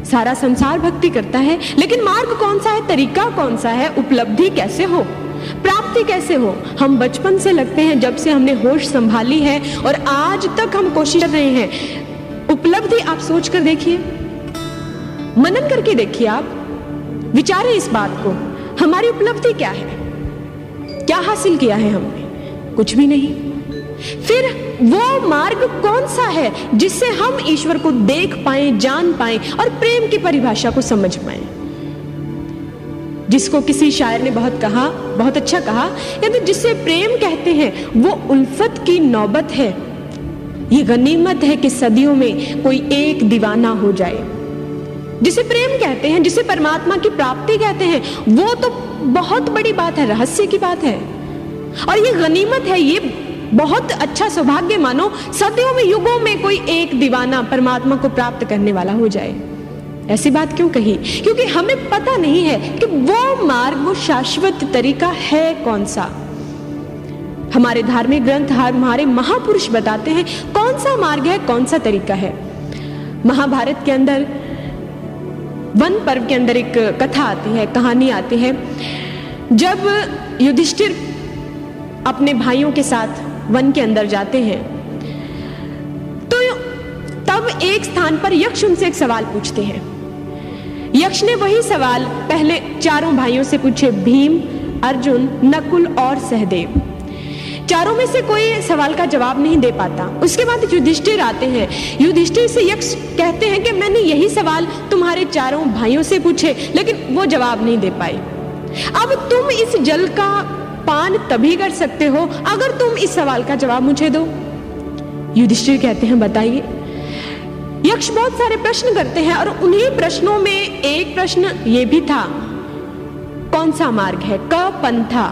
सारा संसार भक्ति करता है, लेकिन मार्ग कौन सा है, तरीका कौन सा है, उपलब्धि कैसे हो, प्राप्ति कैसे हो। हम बचपन से लगते हैं, जब से हमने होश संभाली है और आज तक हम कोशिश कर रहे हैं। उपलब्धि आप सोच कर देखिए, मनन करके देखिए, आप विचारें इस बात को, हमारी उपलब्धि क्या है, क्या हासिल किया है हमने, कुछ भी नहीं। फिर वो मार्ग कौन सा है जिससे हम ईश्वर को देख पाएं, जान पाएं और प्रेम की परिभाषा को समझ पाएं। जिसको किसी शायर ने बहुत अच्छा कहा, यदि जिसे प्रेम कहते हैं वो उल्फत की नौबत है, ये गनीमत है कि सदियों में कोई एक दीवाना हो जाए। जिसे प्रेम कहते हैं, जिसे परमात्मा की प्राप्ति कहते हैं, वो तो बहुत बड़ी बात है, रहस्य की बात है, और ये गनीमत है, ये बहुत अच्छा सौभाग्य मानो सदियों में, युगों में कोई एक दीवाना परमात्मा को प्राप्त करने वाला हो जाए। ऐसी बात क्यों कही? क्योंकि हमें पता नहीं है कि वो मार्ग, वो शाश्वत तरीका है कौन सा। हमारे धार्मिक ग्रंथ, हमारे महापुरुष बताते हैं कौन सा मार्ग है, कौन सा तरीका है। महाभारत के अंदर वन पर्व के अंदर एक कथा आती है, कहानी आती है। जब युधिष्ठिर अपने भाइयों के साथ वन के अंदर जाते हैं तो तब एक स्थान पर यक्ष उनसे एक सवाल पूछते हैं। यक्ष ने वही सवाल पहले चारों भाइयों से पूछे, भीम, अर्जुन, नकुल और सहदेव। चारों में से कोई सवाल का जवाब नहीं दे पाता। उसके बाद युधिष्ठिर आते हैं। युधिष्ठिर से यक्ष कहते हैं कि मैंने यही सवाल तुम्हारे चारों भाइयों से पूछे, लेकिन वो जवाब नहीं दे पाए। अब तुम इस जल का पान तभी कर सकते हो अगर तुम इस सवाल का जवाब मुझे दो। युधिष्ठिर कहते हैं बताइए। यक्ष बहुत सारे प्रश्न करते हैं और उन्हीं प्रश्नों में एक प्रश्न ये भी था, कौन सा मार्ग है, क पंथा,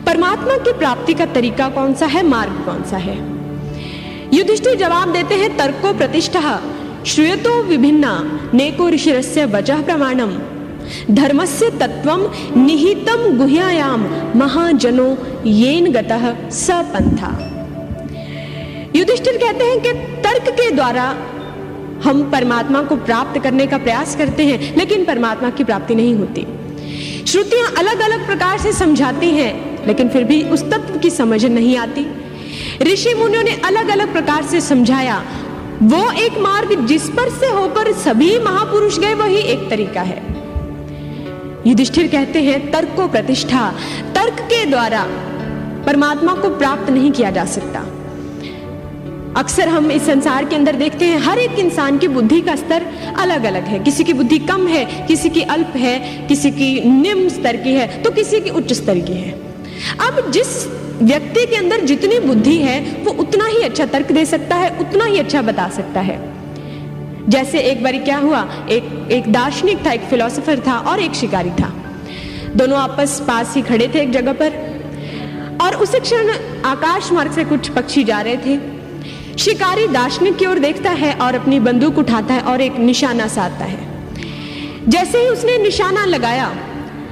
परमात्मा की प्राप्ति का तरीका कौन सा है, मार्ग कौन सा है। युधिष्ठिर जवाब देते हैं, तर्को प्रतिष्ठा श्रूयतो विभिन्ना नेको ऋषिरस्य वचः प्रमाणम धर्मस्य तत्वम निहितम गुह्यायाम महाजनो येन गतः स पंथा। युधिष्ठिर कहते हैं कि तर्क के द्वारा हम परमात्मा को प्राप्त करने का प्रयास करते हैं, लेकिन परमात्मा की प्राप्ति नहीं होती। श्रुतियां अलग अलग प्रकार से समझाती हैं, लेकिन फिर भी उस तत्व की समझ नहीं आती। ऋषि मुनियों ने अलग अलग प्रकार से समझाया, वो एक मार्ग जिस पर से होकर सभी महापुरुष गए, वही एक तरीका है। युधिष्ठिर कहते हैं, तर्क को प्रतिष्ठा, तर्क के द्वारा परमात्मा को प्राप्त नहीं किया जा सकता। अक्सर हम इस संसार के अंदर देखते हैं, हर एक इंसान की बुद्धि का स्तर अलग अलग है। किसी की बुद्धि कम है, किसी की अल्प है, किसी की निम्न स्तर की है, तो किसी की उच्च स्तर की है। अब जिस व्यक्ति के अंदर जितनी बुद्धि है, वो उतना ही अच्छा तर्क दे सकता है, उतना ही अच्छा बता सकता है। जैसे एक बार क्या हुआ, एक दार्शनिक था, एक फिलोसोफर था और एक शिकारी था। दोनों आपस पास ही खड़े थे एक जगह पर, और उसी क्षण आकाश मार्ग से कुछ पक्षी जा रहे थे। शिकारी दार्शनिक की ओर देखता है और अपनी बंदूक उठाता है और एक निशाना साधता है। जैसे ही उसने निशाना लगाया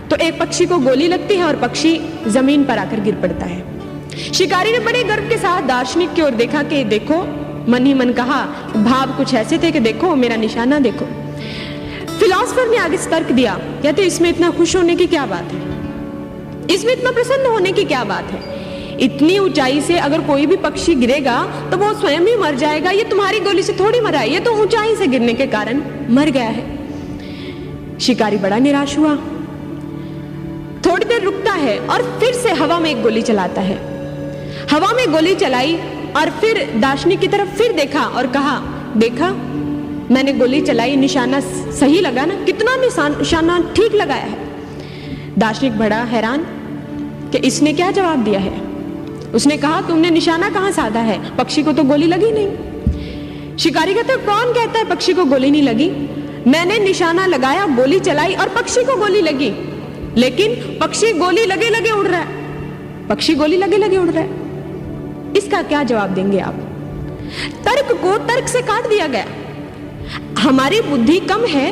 तो एक पक्षी को गोली लगती है और पक्षी जमीन पर आकर गिर पड़ता है। शिकारी ने बड़े गर्व के साथ दार्शनिक की ओर देखा कि देखो, मन ही मन कहा, भाव कुछ ऐसे थे कि देखो मेरा निशाना देखो। फिलोसोफर ने आगे तर्क दिया, कहते इसमें इतना खुश होने की क्या बात है, इसमें इतना प्रसन्न होने की क्या बात है। इतनी ऊंचाई से अगर कोई भी पक्षी गिरेगा तो वो स्वयं ही मर जाएगा, ये तुम्हारी गोली से थोड़ी मरा है, ये तो ऊंचाई से गिरने के कारण मर गया है। शिकारी बड़ा निराश हुआ, थोड़ी देर रुकता है और फिर से हवा में एक गोली चलाता है। हवा में गोली चलाई और फिर दार्शनिक की तरफ फिर देखा और कहा, देखा मैंने गोली चलाई, निशाना सही लगा ना, कितना निशाना ठीक लगाया है। दार्शनिक बड़ा हैरान कि इसने क्या जवाब दिया है। उसने कहा, तुमने निशाना कहां साधा है, पक्षी को तो गोली लगी नहीं। शिकारी कहते, कौन कहता है पक्षी को गोली नहीं लगी, मैंने निशाना लगाया, गोली चलाई और पक्षी को गोली लगी, लेकिन पक्षी गोली लगे लगे उड़ रहा है, पक्षी गोली लगे लगे उड़ रहा है। इसका क्या जवाब देंगे आप? तर्क को तर्क से काट दिया गया। हमारी बुद्धि कम है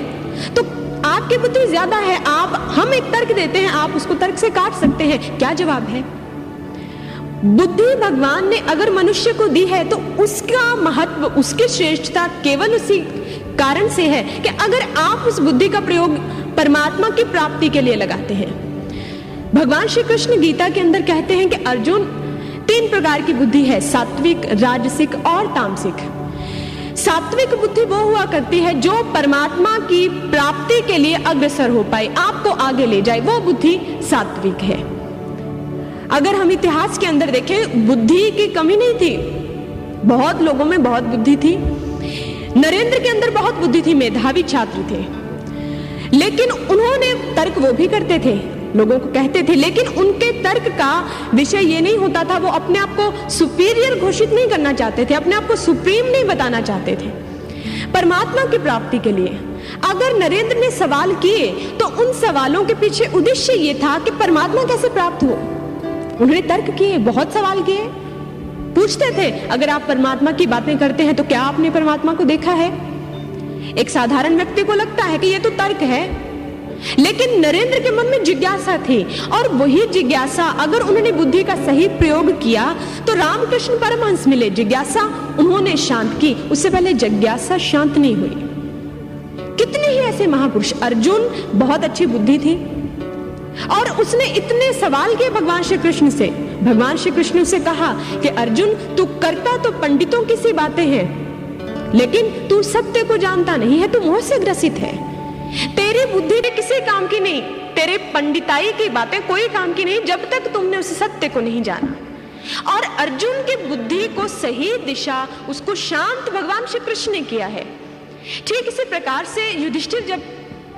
तो आपकी बुद्धि ज्यादा है, हम एक तर्क देते हैं, आप उसको तर्क से काट सकते हैं, क्या जवाब है? बुद्धि भगवान ने अगर मनुष्य को दी है तो उसका महत्व, उसकी श्रेष्ठता केवल उसी कारण से है कि अगर आप उस बुद्धि का प्रयोग परमात्मा की प्राप्ति के लिए लगाते हैं। भगवान श्री कृष्ण गीता के अंदर कहते हैं कि अर्जुन 3 प्रकार की बुद्धि है, सात्विक, राजसिक और तामसिक। सात्विक बुद्धि वो हुआ करती है जो परमात्मा की प्राप्ति के लिए अग्रसर हो पाए, आपको आगे ले जाए, वो बुद्धि सात्विक है। अगर हम इतिहास के अंदर देखें, बुद्धि की कमी नहीं थी, बहुत लोगों में बहुत बुद्धि थी। नरेंद्र के अंदर बहुत बुद्धि थी, मेधावी छात्र थे, लेकिन उन्होंने तर्क वो भी करते थे, लोगों को कहते थे, लेकिन उनके तर्क का विषय ये नहीं होता था, वो अपने आप को सुपीरियर घोषित नहीं करना चाहते थे, अपने आप को सुप्रीम नहीं बताना चाहते थे। परमात्मा की प्राप्ति के लिए अगर नरेंद्र ने सवाल किए तो उन सवालों के पीछे उद्देश्य ये था कि परमात्मा कैसे प्राप्त हो। उन्होंने तर्क किए, बहुत सवाल किए, पूछते थे, अगर आप परमात्मा की बातें करते हैं तो क्या आपने परमात्मा को देखा है? एक साधारण व्यक्ति को लगता है कि ये तो तर्क है, लेकिन नरेंद्र के मन में जिज्ञासा थी, और वही जिज्ञासा अगर उन्होंने बुद्धि का सही प्रयोग किया तो रामकृष्ण परमहंस मिले, जिज्ञासा उन्होंने शांत की, उससे पहले जिज्ञासा शांत नहीं हुई। कितने ही ऐसे महापुरुष, अर्जुन बहुत अच्छी बुद्धि थी और उसने इतने सवाल किए भगवान श्री कृष्ण से। भगवान श्री कृष्ण उसे कहा कि अर्जुन, तू करता तो पंडितों की सी बातें हैं, लेकिन तू सत्य को जानता नहीं है, तू मोह से ग्रसित है। तेरी बुद्धि किसी काम की नहीं, तेरे पंडिताई की बातें कोई काम की नहीं जब तक तुमने उस सत्य को नहीं जाना। और अर्जुन की बुद्धि को सही दिशा, उसको शांत भगवान श्री कृष्ण ने किया है। ठीक इसी प्रकार से युधिष्ठिर जब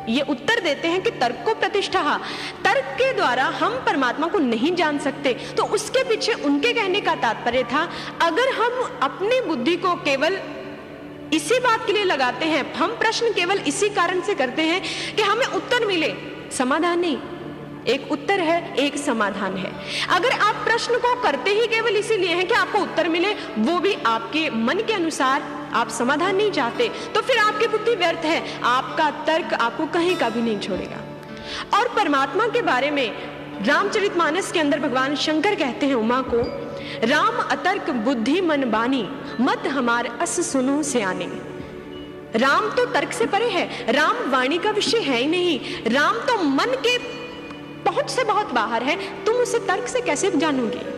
ये उत्तर देते हैं कि तर्क को प्रतिष्ठा, तर्क के द्वारा हम परमात्मा को नहीं जान सकते, तो उसके पीछे उनके कहने का तात्पर्य था, अगर हम अपनी बुद्धि को केवल इसी बात के लिए लगाते हैं, हम प्रश्न केवल इसी कारण से करते हैं कि हमें उत्तर मिले, समाधान नहीं। एक उत्तर है, एक समाधान है। अगर आप प्रश्न को करते ही केवल इसीलिए हैं कि आपको उत्तर मिले, वो भी आपके मन के अनुसार, आप समाधान नहीं चाहते, तो फिर आपकी बुद्धि व्यर्थ है, आपका तर्क आपको कहीं का भी नहीं छोड़ेगा। और परमात्मा के बारे में रामचरितमानस के अंदर भगवान शंकर कहते हैं उमा को, राम अतर्क बुद्धि मन बानी, मत हमार अस सुनो सियाने। राम तो तर्क से परे है, राम वाणी का विषय है ही नहीं, राम तो मन के पहुंच से बहुत बाहर है, तुम उसे तर्क से कैसे जानोगे?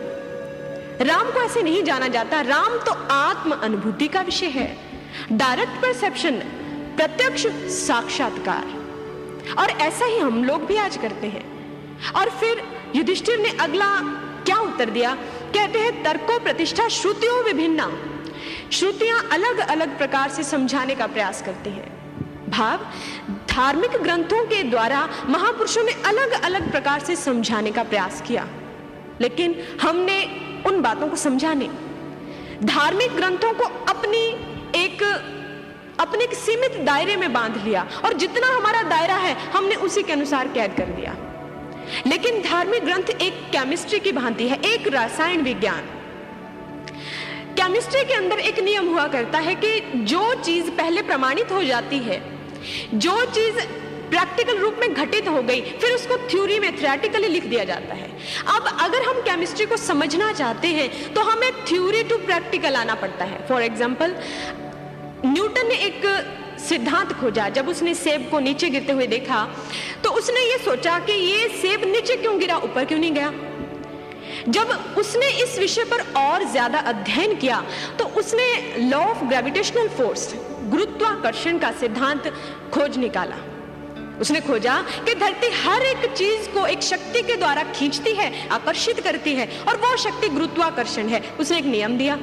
राम को ऐसे नहीं जाना जाता, राम तो आत्म अनुभूति का विषय है, डायरेक्ट परसेप्शन, प्रत्यक्ष साक्षात्कार। और ऐसा ही हम लोग भी आज करते हैं। और फिर युधिष्ठिर ने अगला क्या उत्तर दिया? कहते हैं तर्को प्रतिष्ठा श्रुतियों विभिन्ना, श्रुतियां अलग अलग प्रकार से समझाने का प्रयास करती हैं। भाव, धार्मिक ग्रंथों के द्वारा महापुरुषों ने अलग अलग प्रकार से समझाने का प्रयास किया, लेकिन हमने उन बातों को समझा नहीं। धार्मिक ग्रंथों को अपने एक सीमित दायरे में बांध लिया, और जितना हमारा दायरा है हमने उसी के अनुसार कैद कर दिया। लेकिन धार्मिक ग्रंथ एक केमिस्ट्री की भांति है, एक रसायन विज्ञान। केमिस्ट्री के अंदर एक नियम हुआ करता है कि जो चीज पहले प्रमाणित हो जाती है, जो चीज प्रैक्टिकल रूप में घटित हो गई, फिर उसको थ्योरी में थ्योरेटिकली लिख दिया जाता है। अब अगर हम केमिस्ट्री को समझना चाहते हैं तो हमें थ्योरी टू प्रैक्टिकल आना पड़ता है। फॉर एग्जाम्पल, न्यूटन ने एक सिद्धांत खोजा। जब उसने सेब को नीचे गिरते हुए देखा तो उसने ये सोचा कि ये सेब नीचे क्यों गिरा, ऊपर क्यों नहीं गया। जब उसने इस विषय पर और ज्यादा अध्ययन किया तो उसने लॉ ऑफ ग्रेविटेशनल फोर्स, गुरुत्वाकर्षण का सिद्धांत खोज निकाला। उसने खोजा कि धरती हर एक चीज को एक शक्ति के द्वारा खींचती है, आकर्षित करती है, और वो शक्ति गुरुत्वाकर्षण है। उसने एक नियम दिया।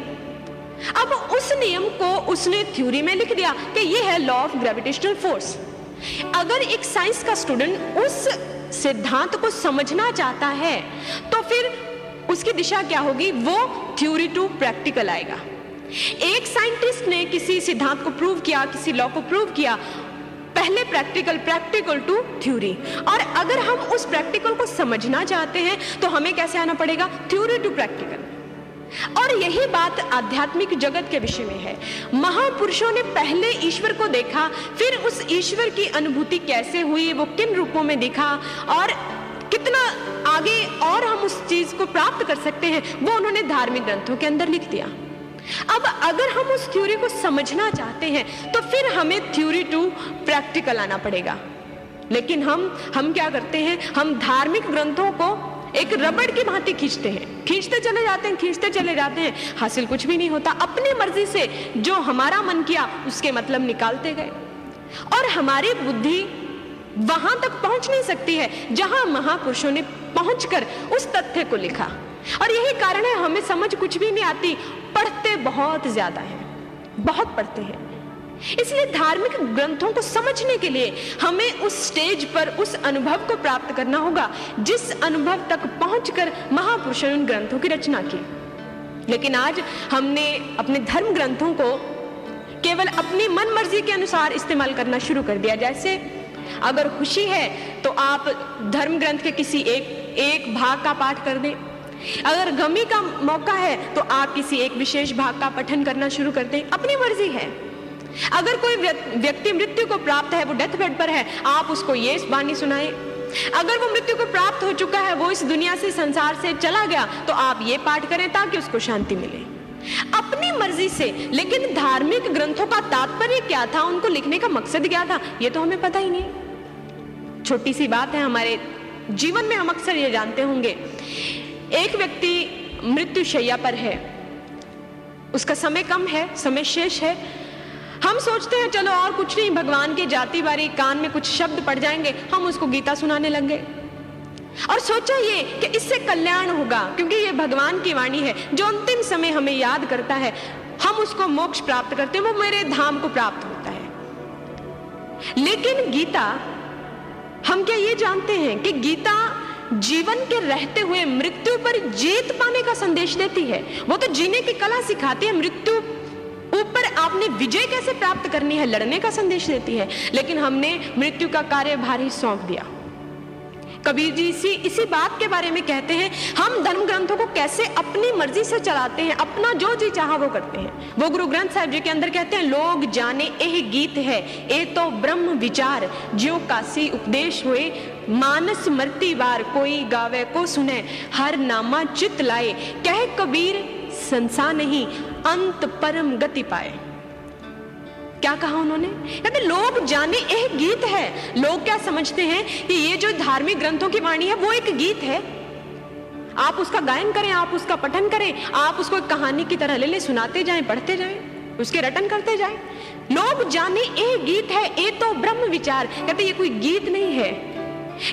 अब उस नियम को उसने थ्योरी में लिख दिया कि ये है लॉ ऑफ ग्रेविटेशनल फोर्स। अगर एक साइंस का स्टूडेंट उस सिद्धांत को समझना चाहता है तो फिर उसकी दिशा क्या होगी? वो थ्योरी टू प्रैक्टिकल आएगा। एक साइंटिस्ट ने किसी सिद्धांत को प्रूव किया, किसी लॉ को प्रूव किया, पहले प्रैक्टिकल टू थ्योरी। और अगर हम उस प्रैक्टिकल को समझना चाहते हैं तो हमें कैसे आना पड़ेगा? Theory to practical. और यही बात आध्यात्मिक जगत के विषय में है। महापुरुषों ने पहले ईश्वर को देखा, फिर उस ईश्वर की अनुभूति कैसे हुई, वो किन रूपों में दिखा, और कितना आगे और हम उस चीज को प्राप्त कर सकते हैं, वो उन्होंने धार्मिक ग्रंथों के अंदर लिख दिया। अब अगर हम उस थ्योरी को समझना चाहते हैं तो फिर हमें थ्योरी टू प्रैक्टिकल आना पड़ेगा। लेकिन हम क्या करते हैं, हम धार्मिक ग्रंथों को एक रबड़ की भांति खींचते चले जाते हैं, हासिल कुछ भी नहीं होता। अपनी मर्जी से जो हमारा मन किया उसके मतलब निकालते गए और हमारी बुद्धि वहां तक पहुंच नहीं सकती है जहां महापुरुषों ने पहुंचकर उस तथ्य को लिखा। और यही कारण है हमें समझ कुछ भी नहीं आती, पढ़ते बहुत ज्यादा है, बहुत पढ़ते हैं। इसलिए धार्मिक ग्रंथों को समझने के लिए हमें उस स्टेज पर उस अनुभव को प्राप्त करना होगा जिस अनुभव तक पहुंचकर महापुरुषों ने उन ग्रंथों की रचना की। लेकिन आज हमने अपने धर्म ग्रंथों को केवल अपनी मन मर्जी के अनुसार इस्तेमाल करना शुरू कर दिया। जैसे अगर खुशी है तो आप धर्म ग्रंथ के किसी एक भाग का पाठ कर दें, अगर गमी का मौका है तो आप किसी एक विशेष भाग का पठन करना शुरू कर दें, अपनी मर्जी है। अगर कोई व्यक्ति मृत्यु को प्राप्त है, वो डेथ बेड पर है, आप उसको ये वाणी सुनाएं। अगर वो मृत्यु को प्राप्त हो चुका है, वो इस दुनिया से संसार से चला गया, तो आप ये पाठ करें ताकि उसको शांति मिले, अपनी मर्जी से। लेकिन धार्मिक ग्रंथों का तात्पर्य क्या था, उनको लिखने का मकसद क्या था, ये तो हमें पता ही नहीं। छोटी सी बात है, हमारे जीवन में हम अक्सर ये जानते होंगे, एक व्यक्ति मृत्युशैया पर है, उसका समय कम है, समय शेष है, हम सोचते हैं चलो और कुछ नहीं, भगवान के जाति बारी कान में कुछ शब्द पड़ जाएंगे, हम उसको गीता सुनाने लग गए और सोचा ये कि इससे कल्याण होगा, क्योंकि ये भगवान की वाणी है जो अंतिम समय हमें याद करता है, हम उसको मोक्ष प्राप्त करते हैं, वो मेरे धाम को प्राप्त होता है। लेकिन गीता, हम क्या ये जानते हैं कि गीता जीवन के रहते हुए मृत्यु पर जीत पाने का संदेश देती है? वो तो जीने की कला सिखाती है, मृत्यु ऊपर आपने विजय कैसे प्राप्त करनी है, लड़ने का संदेश देती है। लेकिन हमने मृत्यु का कार्यभार ही सौंप दिया। कबीर जी इसी बात के बारे में कहते हैं, हम धर्म ग्रंथों को कैसे अपनी मर्जी से चलाते हैं, अपना जो जी चाहा वो करते हैं। वो गुरु ग्रंथ साहिब जी के अंदर कहते हैं, लोग जाने एह गीत है, ए तो ब्रह्म विचार, ज्यो काशी उपदेश हुए, मानस मरती बार, कोई गावे को सुने, हर नामा चित लाए, कह कबीर संसा नहीं, अंत परम गति पाए। क्या कहा उन्होंने? कहते लोग जाने एक गीत है। लोग क्या समझते हैं कि ये जो धार्मिक ग्रंथों की वाणी है वो एक गीत है, आप उसका गायन करें, आप उसका पठन करें, आप उसको एक कहानी की तरह ले सुनाते जाएं, पढ़ते जाएं, उसके रटन करते जाएं। लोग जाने एक गीत है, ये तो ब्रह्म विचार। कहते ये कोई गीत नहीं है,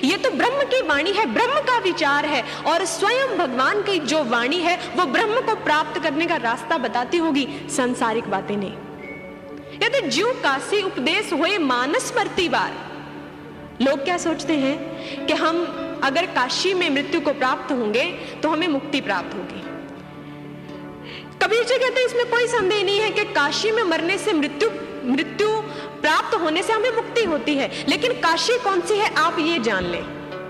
ये तो ब्रह्म की वाणी है, ब्रह्म का विचार है, और स्वयं भगवान की जो वाणी है वो ब्रह्म को प्राप्त करने का रास्ता बताती होगी, सांसारिक बातें नहीं। कहते ज्यों काशी उपदेश हुए, मानस मरती बार। लोग क्या सोचते हैं कि हम अगर काशी में मृत्यु को प्राप्त होंगे तो हमें मुक्ति प्राप्त होगी। कबीर जी कहते हैं इसमें कोई संदेह नहीं है कि काशी में मरने से मृत्यु प्राप्त होने से हमें मुक्ति होती है, लेकिन काशी कौन सी है आप ये जान लें,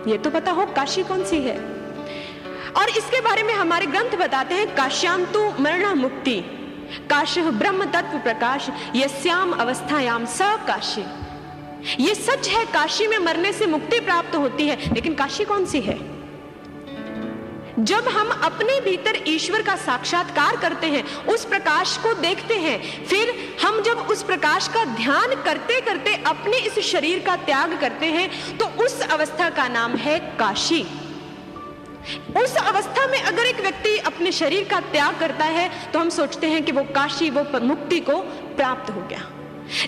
ये तो पता हो काशी कौन सी है। और इसके बारे में हमारे ग्रंथ बताते हैं, काश्यांतु मरणा मुक्ति, काश ब्रह्म तत्व प्रकाश, यस्याम अवस्थायाम स काशी। ये सच है, काशी में मरने से मुक्ति प्राप्त होती है, लेकिन काशी कौन सी है? जब हम अपने भीतर ईश्वर का साक्षात्कार करते हैं, उस प्रकाश को देखते हैं, फिर हम जब उस प्रकाश का ध्यान करते करते अपने इस शरीर का त्याग करते हैं, तो उस अवस्था का नाम है काशी। उस अवस्था में अगर एक व्यक्ति अपने शरीर का त्याग करता है तो हम सोचते हैं कि वो काशी, वो मुक्ति को प्राप्त हो गया।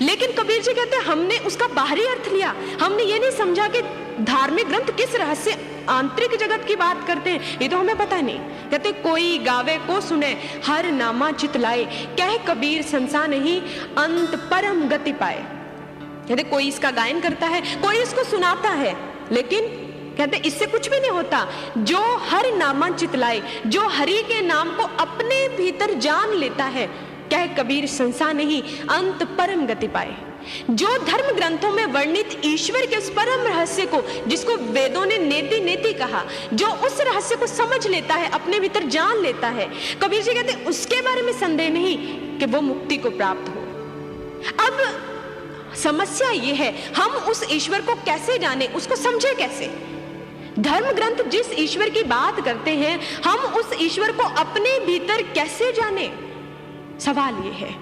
लेकिन कबीर जी कहते हैं हमने उसका बाहरी अर्थ लिया, हमने ये नहीं समझा कि धार्मिक ग्रंथ किस रहस्य आंतरिक जगत की बात करते हैं, ये तो हमें पता नहीं। कहते कोई गावे को सुने, हर नामा चित लाए, कह कबीर संसा नहीं, अंत परम गति पाए। कहते कोई इसका गायन करता है, कोई इसको सुनाता है, लेकिन कहते इससे कुछ भी नहीं होता। जो हर नामा चित लाए, जो हरि के नाम को अपने भीतर जान लेता है, कह कबीर संसा नहीं, अंत परम गति पाए। जो धर्म ग्रंथों में वर्णित ईश्वर के उस परम रहस्य को, जिसको वेदों ने नेति नेति कहा, जो उस रहस्य को समझ लेता है, अपने भीतर जान लेता है, कबीर जी कहते उसके बारे में संदेह नहीं कि वो मुक्ति को प्राप्त हो। अब समस्या ये है, हम उस ईश्वर को कैसे जाने, उसको समझे कैसे? धर्म ग्रंथ जिस ईश्वर की बात करते हैं, हम उस ईश्वर को अपने भीतर कैसे जाने? सवाल ये है,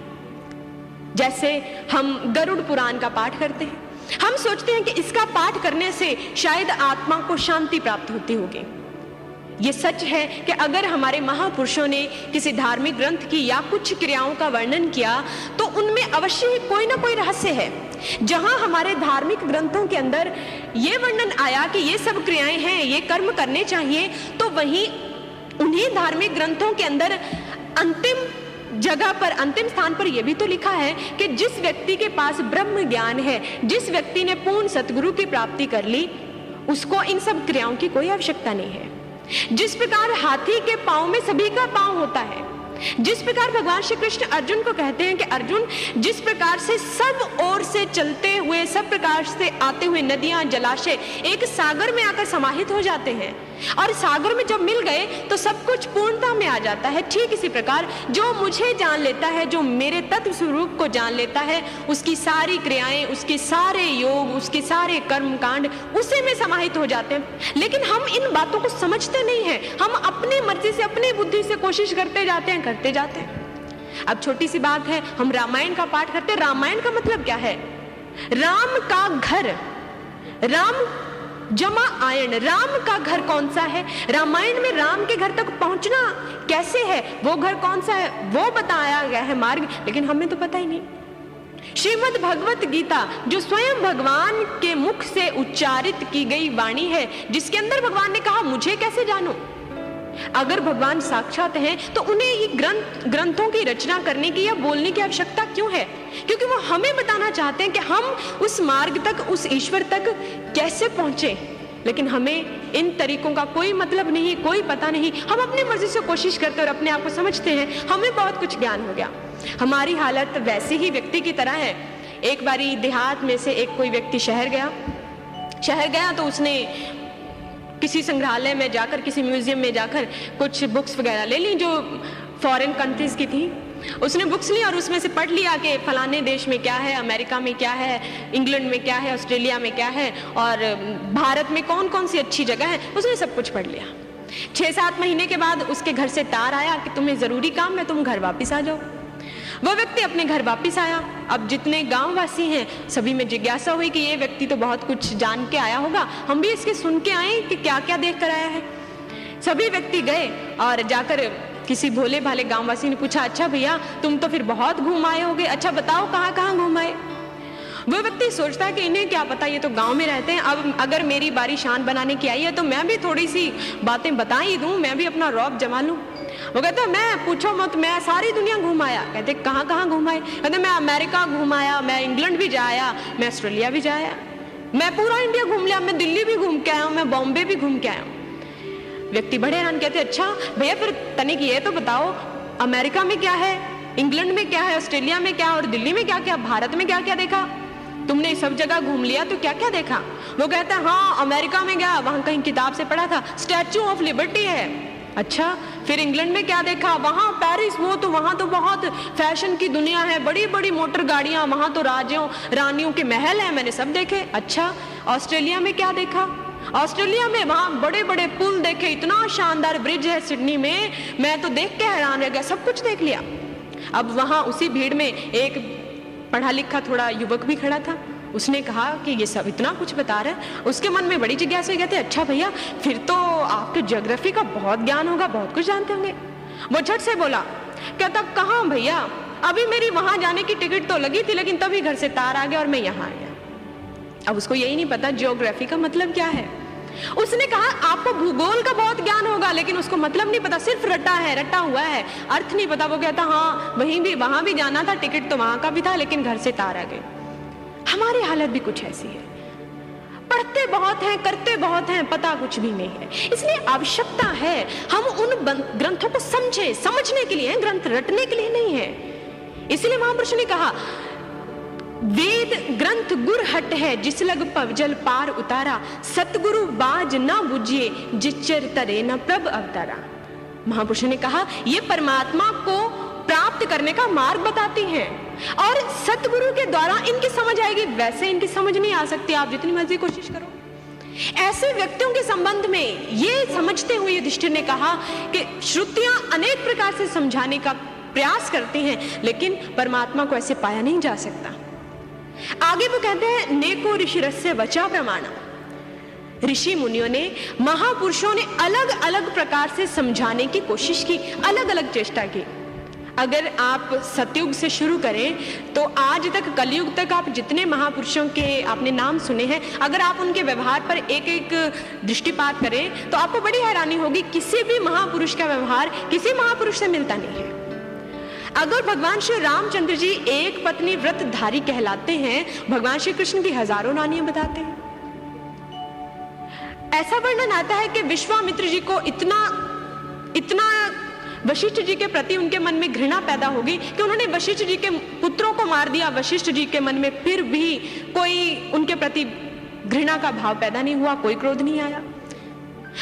जैसे हम गरुड़ पुराण का पाठ करते हैं, हम सोचते हैं कि इसका पाठ करने से शायद आत्मा को शांति प्राप्त होती होगी। ये सच है कि अगर हमारे महापुरुषों ने किसी धार्मिक ग्रंथ की या कुछ क्रियाओं का वर्णन किया तो उनमें अवश्य ही कोई ना कोई रहस्य है। जहां हमारे धार्मिक ग्रंथों के अंदर ये वर्णन आया कि ये सब क्रियाएं हैं, ये कर्म करने चाहिए, तो वहीं उन्हीं धार्मिक ग्रंथों के अंदर अंतिम जगह पर, अंतिम स्थान पर यह भी तो लिखा है कि जिस व्यक्ति के पास ब्रह्म ज्ञान है, जिस व्यक्ति ने पूर्ण सतगुरु की प्राप्ति कर ली, उसको इन सब क्रियाओं की कोई आवश्यकता नहीं है। जिस प्रकार हाथी के पांव में सभी का पांव होता है, जिस प्रकार भगवान श्री कृष्ण अर्जुन को कहते हैं कि अर्जुन, जिस प्रकार से सब ओर से चलते हुए, सब प्रकार से आते हुए नदियां, जलाशय एक सागर में आकर समाहित हो जाते हैं और सागर में जब मिल गए तो सब कुछ पूर्णता में आ जाता है, ठीक इसी प्रकार जो मुझे जान लेता है, जो मेरे तत्व स्वरूप को जान लेता है, उसकी सारी क्रियाएं, उसके सारे योग, उसके सारे कर्म कांड उसी में समाहित हो जाते हैं। लेकिन हम इन बातों को समझते नहीं हैं, हम अपनी मर्जी से, अपनी बुद्धि से कोशिश करते जाते हैं, करते जाते हैं। अब छोटी सी बात है, हम रामायण का पाठ करते हैं। रामायण का मतलब क्या है? राम का घर, राम जमा आयन, राम का घर कौन सा है? रामायण में राम के घर तक पहुंचना कैसे है, वो घर कौन सा है, वो बताया गया है मार्ग, लेकिन हमें तो पता ही नहीं। श्रीमद् भगवत गीता जो स्वयं भगवान के मुख से उच्चारित की गई वाणी है, जिसके अंदर भगवान ने कहा मुझे कैसे जानो। अगर भगवान साक्षात हैं तो उन्हें ये ग्रंथों की रचना करने की या बोलने की आवश्यकता क्यों है? क्योंकि वो हमें बताना चाहते हैं कि हम उस मार्ग तक, उस ईश्वर तक कैसे पहुंचे। लेकिन हमें इन तरीकों का कोई मतलब नहीं, कोई पता नहीं, हम अपनी मर्जी से कोशिश करते और अपने आप को समझते हैं हमें बहुत कुछ ज्ञान हो गया। हमारी हालत वैसे ही व्यक्ति की तरह है। एक बारी देहात में से एक कोई व्यक्ति शहर गया तो उसने किसी संग्रहालय में जाकर, किसी म्यूजियम में जाकर कुछ बुक्स वगैरह ले ली जो फॉरेन कंट्रीज की थी। उसने बुक्स ली और उसमें से पढ़ लिया कि फलाने देश में क्या है, अमेरिका में क्या है, इंग्लैंड में क्या है, ऑस्ट्रेलिया में क्या है और भारत में कौन कौन सी अच्छी जगह है। उसने सब कुछ पढ़ लिया। 6-7 महीने के बाद उसके घर से तार आया कि तुम्हें जरूरी काम है, तुम घर वापिस आ जाओ। वह व्यक्ति अपने घर वापिस आया। अब जितने गांव वासी हैं सभी में जिज्ञासा हुई कि ये व्यक्ति तो बहुत कुछ जान के आया होगा, हम भी इसके सुन के आए कि क्या क्या देख कर आया है। सभी व्यक्ति गए और जाकर किसी भोले भाले गांव वासी ने पूछा, अच्छा भैया तुम तो फिर बहुत घूम आए होगे, अच्छा बताओ कहाँ कहाँ घूम आए। वह व्यक्ति सोचता है कि इन्हें क्या पता, ये तो गांव में रहते हैं, अब अगर मेरी बारी शान बनाने की आई है तो मैं भी थोड़ी सी बातें बता ही दूं, मैं भी अपना रौब जमा लूं। वो कहते मैं पूछो मत, मैं सारी दुनिया घूम आया। कहते कहाँ कहाँ घूम आए? कहते मैं अमेरिका घूम आया, मैं इंग्लैंड भी जाया, मैं ऑस्ट्रेलिया भी जाया, मैं पूरा इंडिया घूम लिया, मैं दिल्ली भी घूम के आया हूँ, मैं बॉम्बे भी घूम के आया हूँ। व्यक्ति बड़े हैरान, कहते अच्छा भैया फिर तनिक ये तो बताओ अमेरिका में क्या है, इंग्लैंड में क्या है, ऑस्ट्रेलिया में क्या और दिल्ली में क्या क्या, भारत में क्या क्या देखा? तुमने सब जगह घूम लिया तो क्या क्या देखा? वो कहता है हाँ अमेरिका में गया, वहां कहीं किताब से पढ़ा था स्टैच्यू ऑफ लिबर्टी है। अच्छा फिर इंग्लैंड में क्या देखा? वहां पेरिस, वो तो वहां तो बहुत फैशन की दुनिया है, बड़ी बड़ी मोटर गाड़ियां, वहां तो राजों रानियों के महल है, मैंने सब देखे। अच्छा ऑस्ट्रेलिया में क्या देखा? ऑस्ट्रेलिया में वहां बड़े बड़े पुल देखे, इतना शानदार ब्रिज है सिडनी में, मैं तो देख के हैरान रह गया, सब कुछ देख लिया। अब वहां उसी भीड़ में एक पढ़ा लिखा थोड़ा युवक भी खड़ा था। उसने कहा कि ये सब इतना कुछ बता रहा है। उसके मन में बड़ी जिज्ञासा हुई। कहते अच्छा भैया फिर तो आपको ज्योग्राफी का बहुत ज्ञान होगा, बहुत कुछ जानते होंगे। वो झट से बोला, कहता कहाँ भैया, अभी मेरी वहां जाने की टिकट तो लगी थी लेकिन तभी घर से तार आ गया और मैं यहाँ आ गया। अब उसको यही नहीं पता ज्योग्राफी का मतलब क्या है। उसने कहा आपको भूगोल का बहुत ज्ञान होगा, लेकिन उसको मतलब नहीं पता, सिर्फ रटा हुआ है, अर्थ नहीं पता। वो कहता हाँ वहां भी जाना था, टिकट तो वहां का भी था, लेकिन घर से तार आ गए। हमारी हालत भी कुछ ऐसी है, पढ़ते बहुत हैं, करते बहुत हैं, पता कुछ भी नहीं है। इसलिए आवश्यकता है हम उन ग्रंथों को समझें, समझने के लिए, ग्रंथ रटने के लिए नहीं है। इसलिए महापुरुष ने कहा वेद ग्रंथ गुर हट है, जिस लग पवजल पार उतारा, सतगुरु बाज ना बुझिए, जिचर तरे न प्रभ अवतारा। महापुरुष ने कहा ये परमात्मा को प्राप्त करने का मार्ग बताती हैं और सतगुरु के द्वारा इनकी समझ आएगी, वैसे इनकी समझ नहीं आ सकती, आप जितनी मर्जी कोशिश करो। ऐसे व्यक्तियों के संबंध में ये समझते हुए युधिष्ठिर ने कहा कि श्रुतियां अनेक प्रकार से समझाने का प्रयास करते हैं, लेकिन परमात्मा को ऐसे पाया नहीं जा सकता। आगे वो कहते हैं, नेको ऋषि रस्य वचा प्रमाण। ऋषि मुनियों ने, महापुरुषों ने अलग अलग प्रकार से समझाने की कोशिश की, अलग अलग चेष्टा की। अगर आप सतयुग से शुरू करें तो आज तक, कलयुग तक आप जितने महापुरुषों के आपने नाम सुने हैं, अगर आप उनके व्यवहार पर एक एक दृष्टिपात करें तो आपको बड़ी हैरानी होगी। किसी भी महापुरुष का व्यवहार किसी महापुरुष से मिलता नहीं है। अगर भगवान श्री रामचंद्र जी एक पत्नी व्रतधारी कहलाते हैं, भगवान श्री कृष्ण की हजारों रानियां बताते हैं। ऐसा वर्णन आता है कि विश्वामित्र जी को इतना वशिष्ठ जी के प्रति उनके मन में घृणा पैदा हो गई कि उन्होंने वशिष्ठ जी के पुत्रों को मार दिया। वशिष्ठ जी के मन में फिर भी कोई उनके प्रति घृणा का भाव पैदा नहीं हुआ, कोई क्रोध नहीं आया।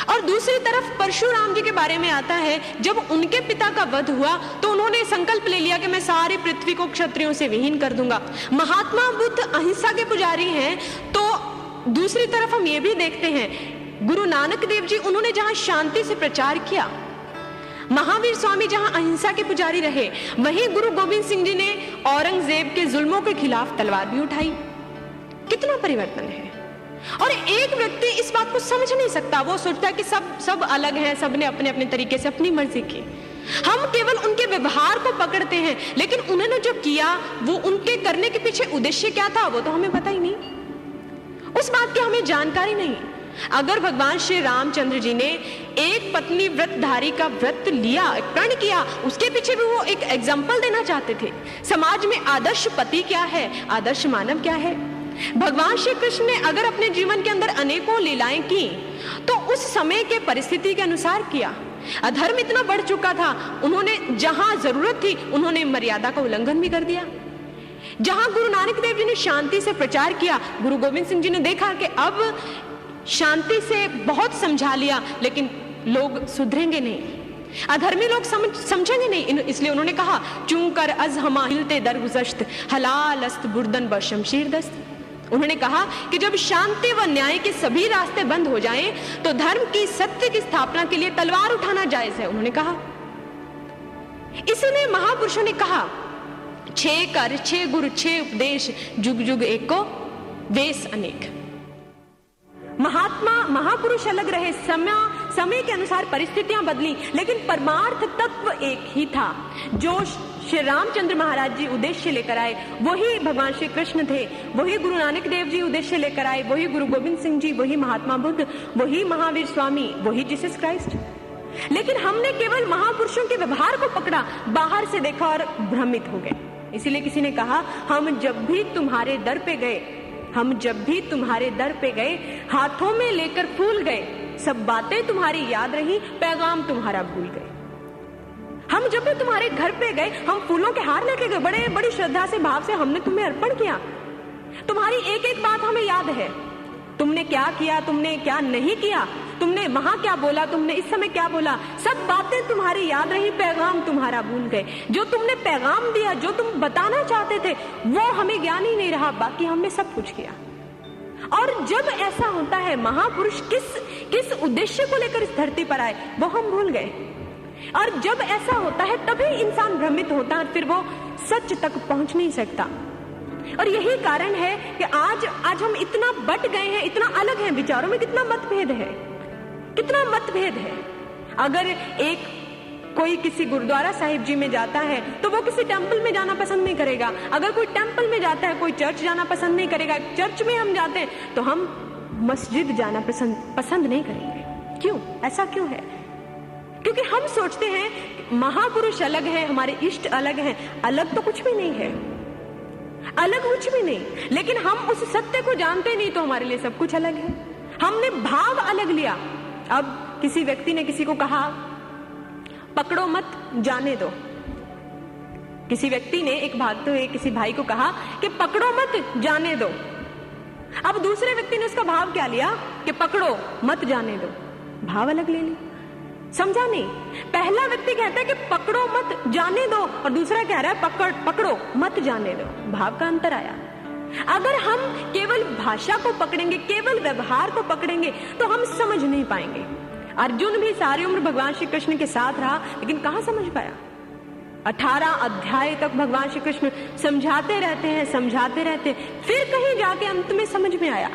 और दूसरी तरफ परशुराम जी के बारे में आता है, जब उनके पिता का वध हुआ तो उन्होंने संकल्प ले लिया कि मैं सारी पृथ्वी को क्षत्रियों से विहीन कर दूंगा। महात्मा बुद्ध अहिंसा के पुजारी हैं, तो दूसरी तरफ हम ये भी देखते हैं, गुरु नानक देव जी, उन्होंने जहां शांति से प्रचार किया, महावीर स्वामी जहां अहिंसा के पुजारी रहे, वहीं गुरु गोविंद सिंह जी ने औरंगजेब के जुल्मों के खिलाफ तलवार भी उठाई। कितना परिवर्तन है। और एक व्यक्ति इस बात को समझ नहीं सकता, वो सोचता है कि सब अलग हैं, सब ने अपने अपने तरीके से अपनी मर्जी की। हम केवल उनके व्यवहार को पकड़ते हैं, लेकिन उन्होंने जो किया, वो उनके करने के पीछे उद्देश्य क्या था, वो तो हमें पता ही नहीं, उस बात की हमें जानकारी नहीं। अगर भगवान श्री रामचंद्र जी ने एक पत्नी व्रतधारी का व्रत लिया, प्रण किया, उसके पीछे भी वो एक एग्जाम्पल देना चाहते थे। समाज में आदर्श पति क्या है, आदर्श मानव क्या है। भगवान श्री कृष्ण ने अगर अपने जीवन के अंदर अनेकों लीलाएं की तो उस समय के परिस्थिति के अनुसार किया। अधर्म इतना बढ़ चुका था, उन्होंने जहां जरूरत थी उन्होंने मर्यादा का उल्लंघन भी कर दिया। जहां गुरु नानक देव जी ने शांति से प्रचार किया, गुरु गोविंद सिंह जी ने देखा कि अब शांति से बहुत समझा लिया, लेकिन लोग सुधरेंगे नहीं, अधर्मी लोग समझेंगे नहीं, इसलिए उन्होंने कहा, चूंकर अज हमा हिलते दरगुजश्त हलाल अस्त बुर्दन ब शमशीर दस्त। उन्होंने कहा कि जब शांति व न्याय के सभी रास्ते बंद हो जाएं, तो धर्म की, सत्य की स्थापना के लिए तलवार उठाना जायज है, उन्होंने कहा। इसीलिए महापुरुषों ने कहा, 6 कर 6 गुरु 6 उपदेश, जुग जुग एक को वेश अनेक। महापुरुष अलग रहे, समय के अनुसार परिस्थितियां बदली, लेकिन परमार्थ तत्व एक ही था। जो श्री रामचंद्र महाराज जी उद्देश्य लेकर आए, वही भगवान श्री कृष्ण थे, वही गुरु नानक देव जी उद्देश्य लेकर आए, वही गुरु गोविंद सिंह जी, वही महात्मा बुद्ध, वही महावीर स्वामी, वही जीसस क्राइस्ट। लेकिन हमने केवल महापुरुषों के व्यवहार को पकड़ा, बाहर से देखा और भ्रमित हो गए। इसीलिए किसी ने कहा, हम जब भी तुम्हारे दर पे गए, हाथों में लेकर फूल गए, सब बातें तुम्हारी याद रही, पैगाम तुम्हारा भूल गए। हम जब भी तुम्हारे घर पे गए, हम फूलों के हार लेके गए, बड़ी श्रद्धा से, भाव से हमने तुम्हें अर्पण किया। तुम्हारी एक एक बात हमें याद है, तुमने क्या किया, तुमने क्या नहीं किया, तुमने वहां क्या बोला, तुमने इस समय क्या बोला, सब बातें तुम्हारी याद रही, पैगाम तुम्हारा भूल गए। जो तुमने पैगाम दिया, जो तुम बताना चाहते थे, वो हमें ज्ञान ही नहीं रहा, बाकी हमने सब कुछ किया। और जब ऐसा होता है, महापुरुष किस उद्देश्य को लेकर इस धरती पर आए, वो हम भूल गए। और जब ऐसा होता है, तभी इंसान भ्रमित होता है, फिर वो सच तक पहुंच नहीं सकता। और यही कारण है कि आज हम इतना बट गए हैं, इतना अलग हैं, विचारों में कितना मतभेद है। अगर कोई किसी गुरुद्वारा साहिब जी में जाता है तो वो किसी टेंपल में जाना पसंद नहीं करेगा। अगर कोई टेंपल में जाता है, कोई चर्च जाना पसंद नहीं करेगा। चर्च में हम जाते हैं तो हम मस्जिद जाना पसंद नहीं करेंगे। क्यों? ऐसा क्यों है? क्योंकि हम सोचते हैं महापुरुष अलग है, हमारे इष्ट अलग हैं। अलग तो कुछ भी नहीं है, अलग कुछ भी नहीं, लेकिन हम उस सत्य को जानते नहीं, तो हमारे लिए सब कुछ अलग है। हमने भाव अलग लिया। अब किसी व्यक्ति ने किसी को कहा, पकड़ो मत, जाने दो। किसी व्यक्ति ने किसी भाई को कहा कि पकड़ो मत, जाने दो। अब दूसरे व्यक्ति ने उसका भाव क्या लिया कि पकड़ो मत, जाने दो। भाव अलग ले ली, समझा नहीं। पहला व्यक्ति कहता है कि पकड़ो मत, जाने दो, और दूसरा कह रहा है पकड़ो मत, जाने दो। भाव का अंतर आया। अगर हम केवल भाषा को पकड़ेंगे, केवल व्यवहार को पकड़ेंगे, तो हम समझ नहीं पाएंगे। अर्जुन भी सारी उम्र भगवान श्री कृष्ण के साथ रहा, लेकिन कहां समझ पाया? 18 अध्याय तक भगवान श्री कृष्ण समझाते रहते हैं, फिर कहीं जाके अंत में समझ में आया।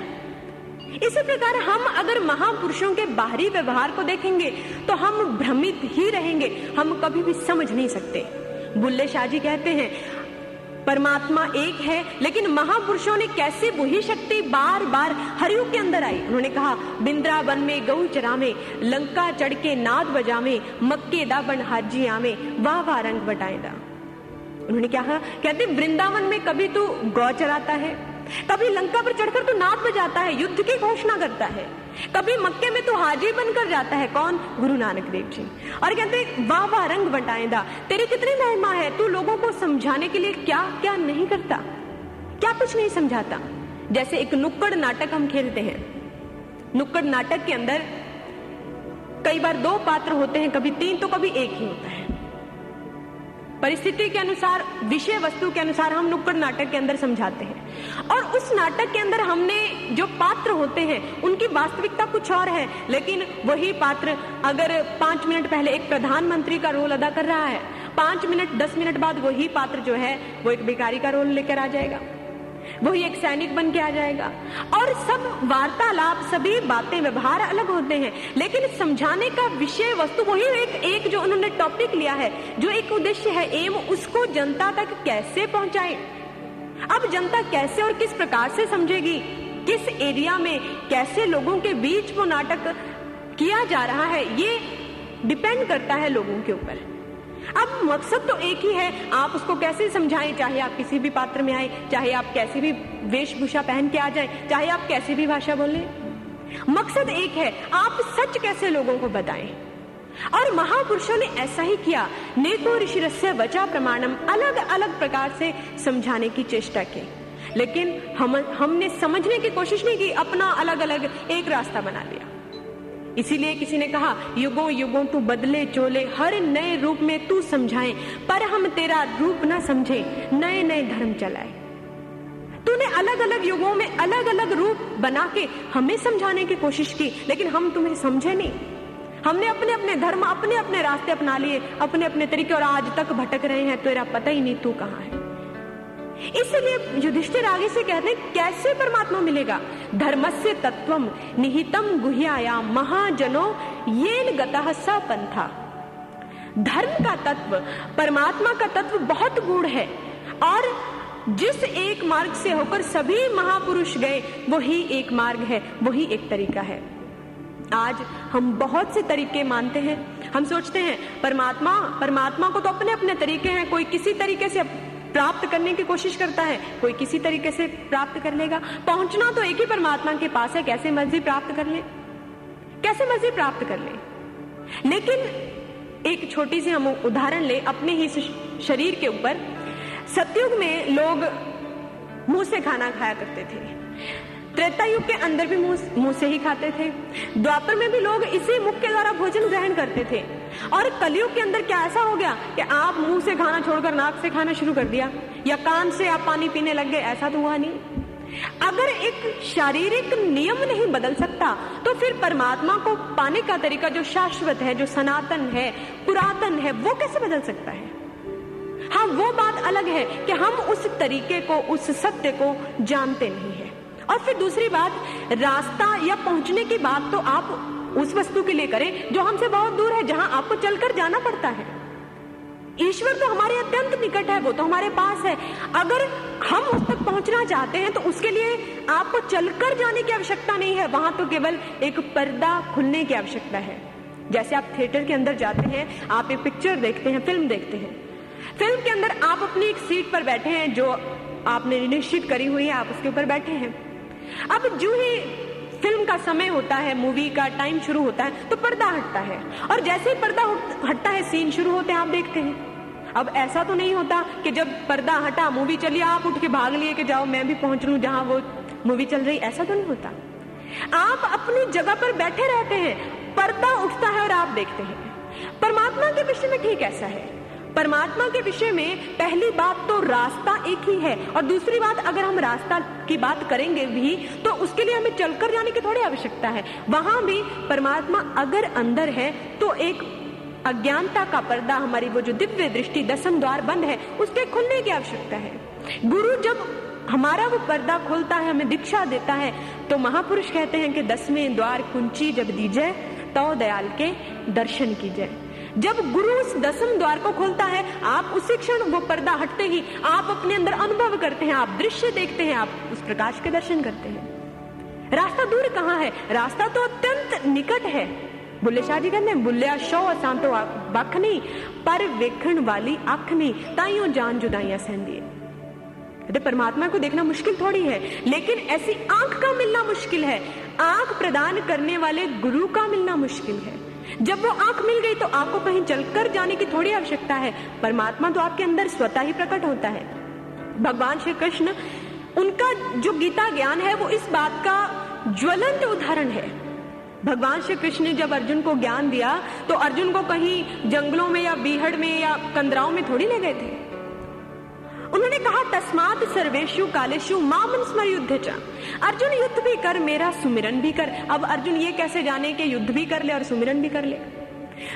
इसी प्रकार हम अगर महापुरुषों के बाहरी व्यवहार को देखेंगे तो हम भ्रमित ही रहेंगे, हम कभी भी समझ नहीं सकते। बुल्ले शाह जी कहते हैं परमात्मा एक है, लेकिन महापुरुषों ने कैसे वही शक्ति बार बार हरियु के अंदर आई। उन्होंने कहा बिंद्रावन में गऊ चरावे, लंका चढ़ के नाद बजावे, मक्के दा बन हाजी आवे, वाह वाह रंग बटाएदा। उन्होंने क्या कहा, कहते वृंदावन में कभी तू गौ चराता है, कभी लंका पर चढ़कर तू नाद बजाता है, युद्ध की घोषणा करता है, कभी मक्के में तो हाजी बनकर जाता है। कौन? गुरु नानक देव जी। और कहते वाह वाह रंग बटाएदा, तेरी कितनी महिमा है, तू लोगों को समझाने के लिए क्या क्या नहीं करता, क्या कुछ नहीं समझाता। जैसे एक नुक्कड़ नाटक हम खेलते हैं, नुक्कड़ नाटक के अंदर कई बार 2 पात्र होते हैं, कभी 3 तो कभी 1 ही होता है। परिस्थिति के अनुसार, विषय वस्तु के अनुसार हम नुक्कड़ नाटक के अंदर समझाते हैं, और उस नाटक के अंदर हमने जो पात्र होते हैं उनकी वास्तविकता कुछ और है, लेकिन वही पात्र अगर 5 मिनट पहले एक प्रधानमंत्री का रोल अदा कर रहा है, 5 मिनट 10 मिनट बाद वही पात्र जो है वो एक भिखारी का रोल लेकर आ जाएगा, वही एक सैनिक बन के आ जाएगा। और सब वार्तालाप, सभी बातें, व्यवहार अलग होते हैं, लेकिन समझाने का विषय वस्तु वही एक जो उन्होंने टॉपिक लिया है, जो एक उद्देश्य है, एम, उसको जनता तक कैसे पहुंचाए। अब जनता कैसे और किस प्रकार से समझेगी, किस एरिया में कैसे लोगों के बीच वो नाटक किया जा रहा है, ये डिपेंड करता है लोगों के ऊपर। अब मकसद तो एक ही है, आप उसको कैसे समझाएं, चाहे आप किसी भी पात्र में आए, चाहे आप कैसी भी वेशभूषा पहन के आ जाएं, चाहे आप कैसी भी भाषा बोलें, मकसद एक है, आप सच कैसे लोगों को बताएं। और महापुरुषों ने ऐसा ही किया। नेको ऋषिरस्य वचा प्रमाणम, अलग अलग प्रकार से समझाने की चेष्टा की, लेकिन हमने समझने की कोशिश नहीं की, अपना अलग अलग एक रास्ता बना लिया। इसीलिए किसी ने कहा युगों युगों तू बदले चोले, हर नए रूप में तू समझाए, पर हम तेरा रूप ना समझे, नए नए धर्म चलाए। तूने अलग अलग युगों में अलग अलग रूप बना के हमें समझाने की कोशिश की, लेकिन हम तुम्हें समझे नहीं। हमने अपने अपने धर्म, अपने अपने रास्ते अपना लिए, अपने अपने तरीके, और आज तक भटक रहे हैं, तेरा पता ही नहीं तू कहाँ है। इसलिए युधिष्ठिर आगे से कहते हैं कैसे परमात्मा मिलेगा। धर्मस्य तत्वम निहितम गुह्यायाम महाजनो येन गतः स पंथा। धर्म का तत्व, परमात्मा का तत्व बहुत गूढ़ है, और जिस एक मार्ग से होकर सभी महापुरुष गए वही एक मार्ग है, वही एक तरीका है। आज हम बहुत से तरीके मानते हैं, हम सोचते हैं परमात्मा को तो अपने अपने तरीके हैं, कोई किसी तरीके से प्राप्त करने की कोशिश करता है, कोई किसी तरीके से प्राप्त कर लेगा। पहुंचना तो एक ही परमात्मा के पास है, कैसे मर्जी प्राप्त कर ले, कैसे मर्जी प्राप्त कर ले। लेकिन एक छोटी सी हम उदाहरण ले अपने ही शरीर के ऊपर। सतयुग में लोग मुंह से खाना खाया करते थे, त्रेता युग के अंदर भी मुंह से ही खाते थे, द्वापर में भी लोग इसी मुख के द्वारा भोजन ग्रहण करते थे, और कलयुग के अंदर क्या ऐसा हो गया कि आप मुंह से खाना छोड़कर नाक से खाना शुरू कर दिया, या कान से आप पानी पीने लग गए, ऐसा तो हुआ नहीं। अगर एक शारीरिक नियम नहीं बदल सकता तो फिर परमात्मा को पाने का तरीका जो शाश्वत है, जो सनातन है, पुरातन है, वो कैसे बदल सकता है। हाँ, वो बात अलग है कि हम उस तरीके को, उस सत्य को जानते नहीं है। और फिर दूसरी बात, रास्ता या पहुंचने की बात तो आप उस वस्तु के लिए करें जो हमसे बहुत दूर है, जहां आपको चलकर जाना पड़ता है। ईश्वर तो हमारे अत्यंत निकट है, वो तो हमारे पास है। अगर हम उस तक पहुंचना चाहते हैं तो उसके लिए आपको चलकर जाने की आवश्यकता नहीं है, वहां तो केवल एक पर्दा खुलने की आवश्यकता है। जैसे आप थिएटर के अंदर जाते हैं, आप एक पिक्चर देखते हैं, फिल्म देखते हैं, फिल्म के अंदर आप अपनी एक सीट पर बैठे हैं जो आपने निश्चित करी हुई है, आप उसके ऊपर बैठे हैं। अब जो ही फिल्म का समय होता है, मूवी का टाइम शुरू होता है, तो पर्दा हटता है, और जैसे ही पर्दा हटता है सीन शुरू होते हैं, आप देखते हैं। अब ऐसा तो नहीं होता कि जब पर्दा हटा, मूवी चली, आप उठ के भाग लिए कि जाओ मैं भी पहुंच लूं जहां वो मूवी चल रही, ऐसा तो नहीं होता। आप अपनी जगह पर बैठे रहते हैं, पर्दा उठता है और आप देखते हैं। परमात्मा के विषय में ठीक ऐसा है। परमात्मा के विषय में पहली बात तो रास्ता एक ही है, और दूसरी बात, अगर हम रास्ता की बात करेंगे भी तो उसके लिए हमें चलकर जाने की थोड़ी आवश्यकता है। वहां भी परमात्मा अगर अंदर है तो एक अज्ञानता का पर्दा, हमारी वो जो दिव्य दृष्टि, 10वां द्वार बंद है, उसके खुलने की आवश्यकता है। गुरु जब हमारा वो पर्दा खोलता है, हमें दीक्षा देता है, तो महापुरुष कहते हैं कि 10वें द्वार कुंची जब दीजिए तो दयाल के दर्शन कीजिए। जब गुरु उस 10वें द्वार को खोलता है, आप उसी क्षण वो पर्दा हटते ही आप अपने अंदर अनुभव करते हैं, आप दृश्य देखते हैं, आप उस प्रकाश के दर्शन करते हैं। रास्ता दूर कहाँ है, रास्ता तो अत्यंत निकट है। बुल्ले शाह जी कहते हैं, बुल्लिया शो असां तो बख नहीं, पर वेखण वाली अख नहीं, ताइयों जान जुदाइयां सहंदी है। परमात्मा को देखना मुश्किल थोड़ी है, लेकिन ऐसी आंख का मिलना मुश्किल है। आंख प्रदान करने वाले गुरु का मिलना मुश्किल है। जब वो आंख मिल गई तो आपको कहीं चलकर जाने की थोड़ी आवश्यकता है, परमात्मा तो आपके अंदर स्वतः ही प्रकट होता है। भगवान श्री कृष्ण, उनका जो गीता ज्ञान है वो इस बात का ज्वलंत उदाहरण है। भगवान श्री कृष्ण ने जब अर्जुन को ज्ञान दिया तो अर्जुन को कहीं जंगलों में या बीहड़ में या कंदराओं में थोड़ी ले गए थे। उन्होंने कहा, तस्मात् सर्वेषु कालेषु मां स्मर युद्ध च। अर्जुन युद्ध भी कर, मेरा सुमिरन भी कर। अब अर्जुन ये कैसे जाने कि युद्ध भी कर ले और सुमिरन भी कर ले।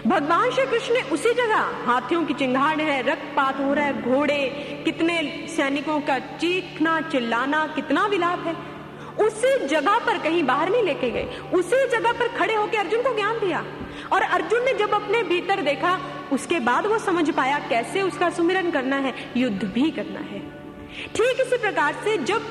भगवान श्री कृष्ण ने उसी जगह, हाथियों की चिंगाड़ है, रक्तपात हो रहा है, घोड़े, कितने सैनिकों का चीखना चिल्लाना, कितना विलाप है, उसी जगह पर, कहीं बाहर नहीं लेके गए, उसी जगह पर खड़े होकर अर्जुन को ज्ञान दिया। और अर्जुन ने जब अपने भीतर देखा, उसके बाद वो समझ पाया कैसे उसका सुमिरन करना है, युद्ध भी करना है। ठीक इसी प्रकार से जब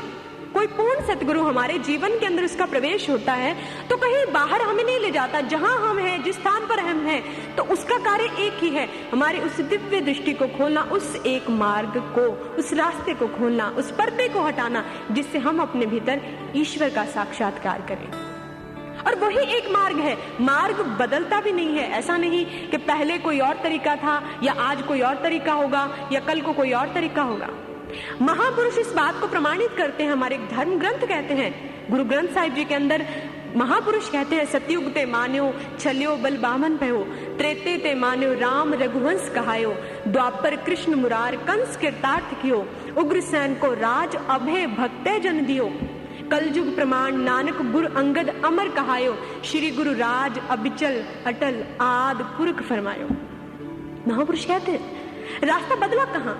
कोई पूर्ण सतगुरु हमारे जीवन के अंदर उसका प्रवेश होता है तो कहीं बाहर हमें नहीं ले जाता। जहां हम हैं, जिस स्थान पर हम हैं, तो उसका कार्य एक ही है, हमारी उस दिव्य दृष्टि को खोलना, उस एक मार्ग को, उस रास्ते को खोलना, उस पर्दे को हटाना, जिससे हम अपने भीतर ईश्वर का साक्षात्कार करें। और वही एक मार्ग है, मार्ग बदलता भी नहीं है। ऐसा नहीं कि पहले कोई और तरीका था या आज कोई और तरीका होगा या कल को कोई और तरीका होगा। महापुरुष इस बात को प्रमाणित करते हैं, हमारे धर्म ग्रंथ कहते हैं, गुरु ग्रंथ साहिब जी के अंदर महापुरुष कहते हैं, सतयुग ते मान्यो छल्यो बल बामन पहो, त्रेते ते मान्यो राम रघुवंश कहायो, द्वापर कृष्ण मुरार कंस कृतार्थ कियो, उग्रसेन को राज अभय भक्ते जन दियो, कलयुग प्रमाण नानक गुरु अंगद अमर कहायो, श्री गुरु राज अबिचल अटल आद पुरख फरमायो। महापुरुष कहते हैं रास्ता बदला कहां?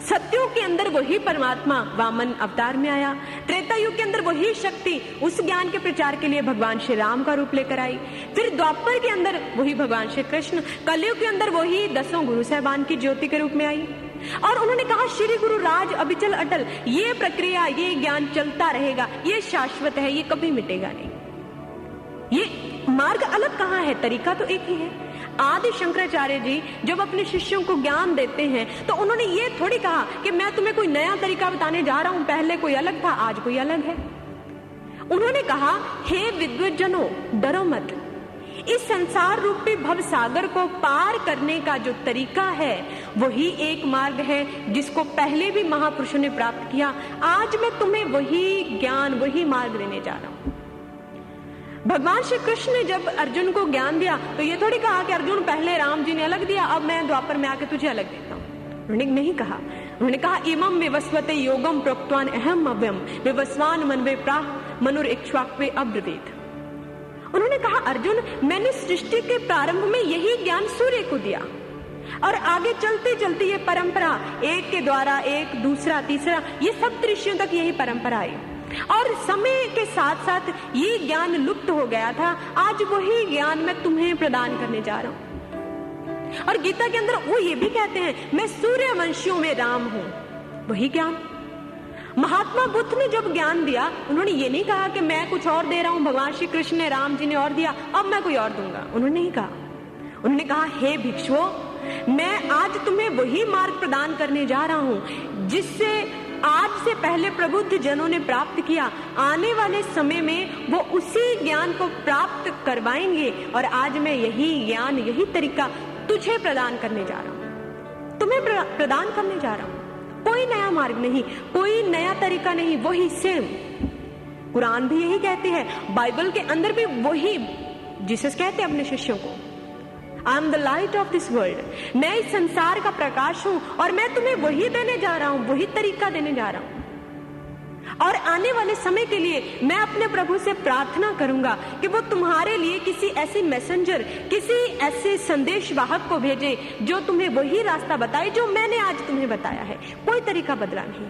सत्युग के अंदर वही परमात्मा वामन अवतार में आया, त्रेता युग के अंदर वही शक्ति उस ज्ञान के प्रचार के लिए भगवान श्री राम का रूप लेकर आई, फिर द्वापर के अंदर वही भगवान श्री कृष्ण, कलयुग के अंदर वही 10 गुरु साहबान की ज्योति के रूप में आई। और उन्होंने कहा श्री गुरु राज अबिचल अटल, ये प्रक्रिया, ये ज्ञान चलता रहेगा, ये शाश्वत है, ये कभी मिटेगा नहीं। ये मार्ग अलग कहां है, तरीका तो एक ही है। आदि शंकराचार्य जी जब अपने शिष्यों को ज्ञान देते हैं तो उन्होंने ये थोड़ी कहा कि मैं तुम्हें कोई नया तरीका बताने जा रहा हूं, पहले कोई अलग था आज कोई अलग है। उन्होंने कहा, हे विद्वज्जनों डरो मत, इस संसार रूपी भव सागर को पार करने का जो तरीका है वही एक मार्ग है जिसको पहले भी महापुरुषों ने प्राप्त किया। आज मैं तुम्हें वही ज्ञान, वही मार्ग देने जा रहा हूं। भगवान श्री कृष्ण ने जब अर्जुन को ज्ञान दिया तो ये थोड़ी कहा कि अर्जुन पहले राम जी ने अलग दिया, अब मैं द्वापर में आके तुझे अलग देता हूं। उन्होंने नहीं कहा, उन्होंने कहा इमं विवस्वते योगम प्रोक्तवान अहम अव्यम विवस्वान मनवे प्राह मनुर इक्ष्वाक्वे अब्रवीत। उन्होंने कहा अर्जुन, मैंने सृष्टि के प्रारंभ में यही ज्ञान सूर्य को दिया और आगे चलते चलते ये परंपरा एक के द्वारा एक, दूसरा, तीसरा, ये सब ऋषियों तक यही परंपरा आई और समय के साथ साथ ये ज्ञान लुप्त हो गया था। आज वही ज्ञान मैं तुम्हें प्रदान करने जा रहा हूं। और गीता के अंदर वो ये भी कहते हैं, मैं सूर्यवंशियों में राम हूं, वही ज्ञान। महात्मा बुद्ध ने जब ज्ञान दिया उन्होंने ये नहीं कहा कि मैं कुछ और दे रहा हूं, भगवान श्री कृष्ण ने, राम जी ने और दिया, अब मैं कोई और दूंगा। उन्होंने नहीं कहा, उन्होंने कहा हे भिक्षुओं, मैं आज तुम्हें वही मार्ग प्रदान करने जा रहा हूं जिससे आज से पहले प्रबुद्ध जनों ने प्राप्त किया, आने वाले समय में वो उसी ज्ञान को प्राप्त करवाएंगे। और आज मैं यही ज्ञान, यही तरीका तुझे प्रदान करने जा रहा हूं, तुम्हें प्रदान करने जा रहा हूं। कोई नया मार्ग नहीं, कोई नया तरीका नहीं, वही सेम। कुरान भी यही कहते हैं, बाइबल के अंदर भी वही जीसस कहते हैं अपने शिष्यों को, I am the light of this world, मैं इस संसार का प्रकाश हूं और मैं तुम्हें वही देने जा रहा हूं, वही तरीका देने जा रहा हूं। और आने वाले समय के लिए मैं अपने प्रभु से प्रार्थना करूंगा कि वो तुम्हारे लिए किसी ऐसी मैसेंजर, किसी ऐसे संदेश वाहक को भेजे जो तुम्हें वही रास्ता बताए जो मैंने आज तुम्हें बताया है। कोई तरीका बदला नहीं,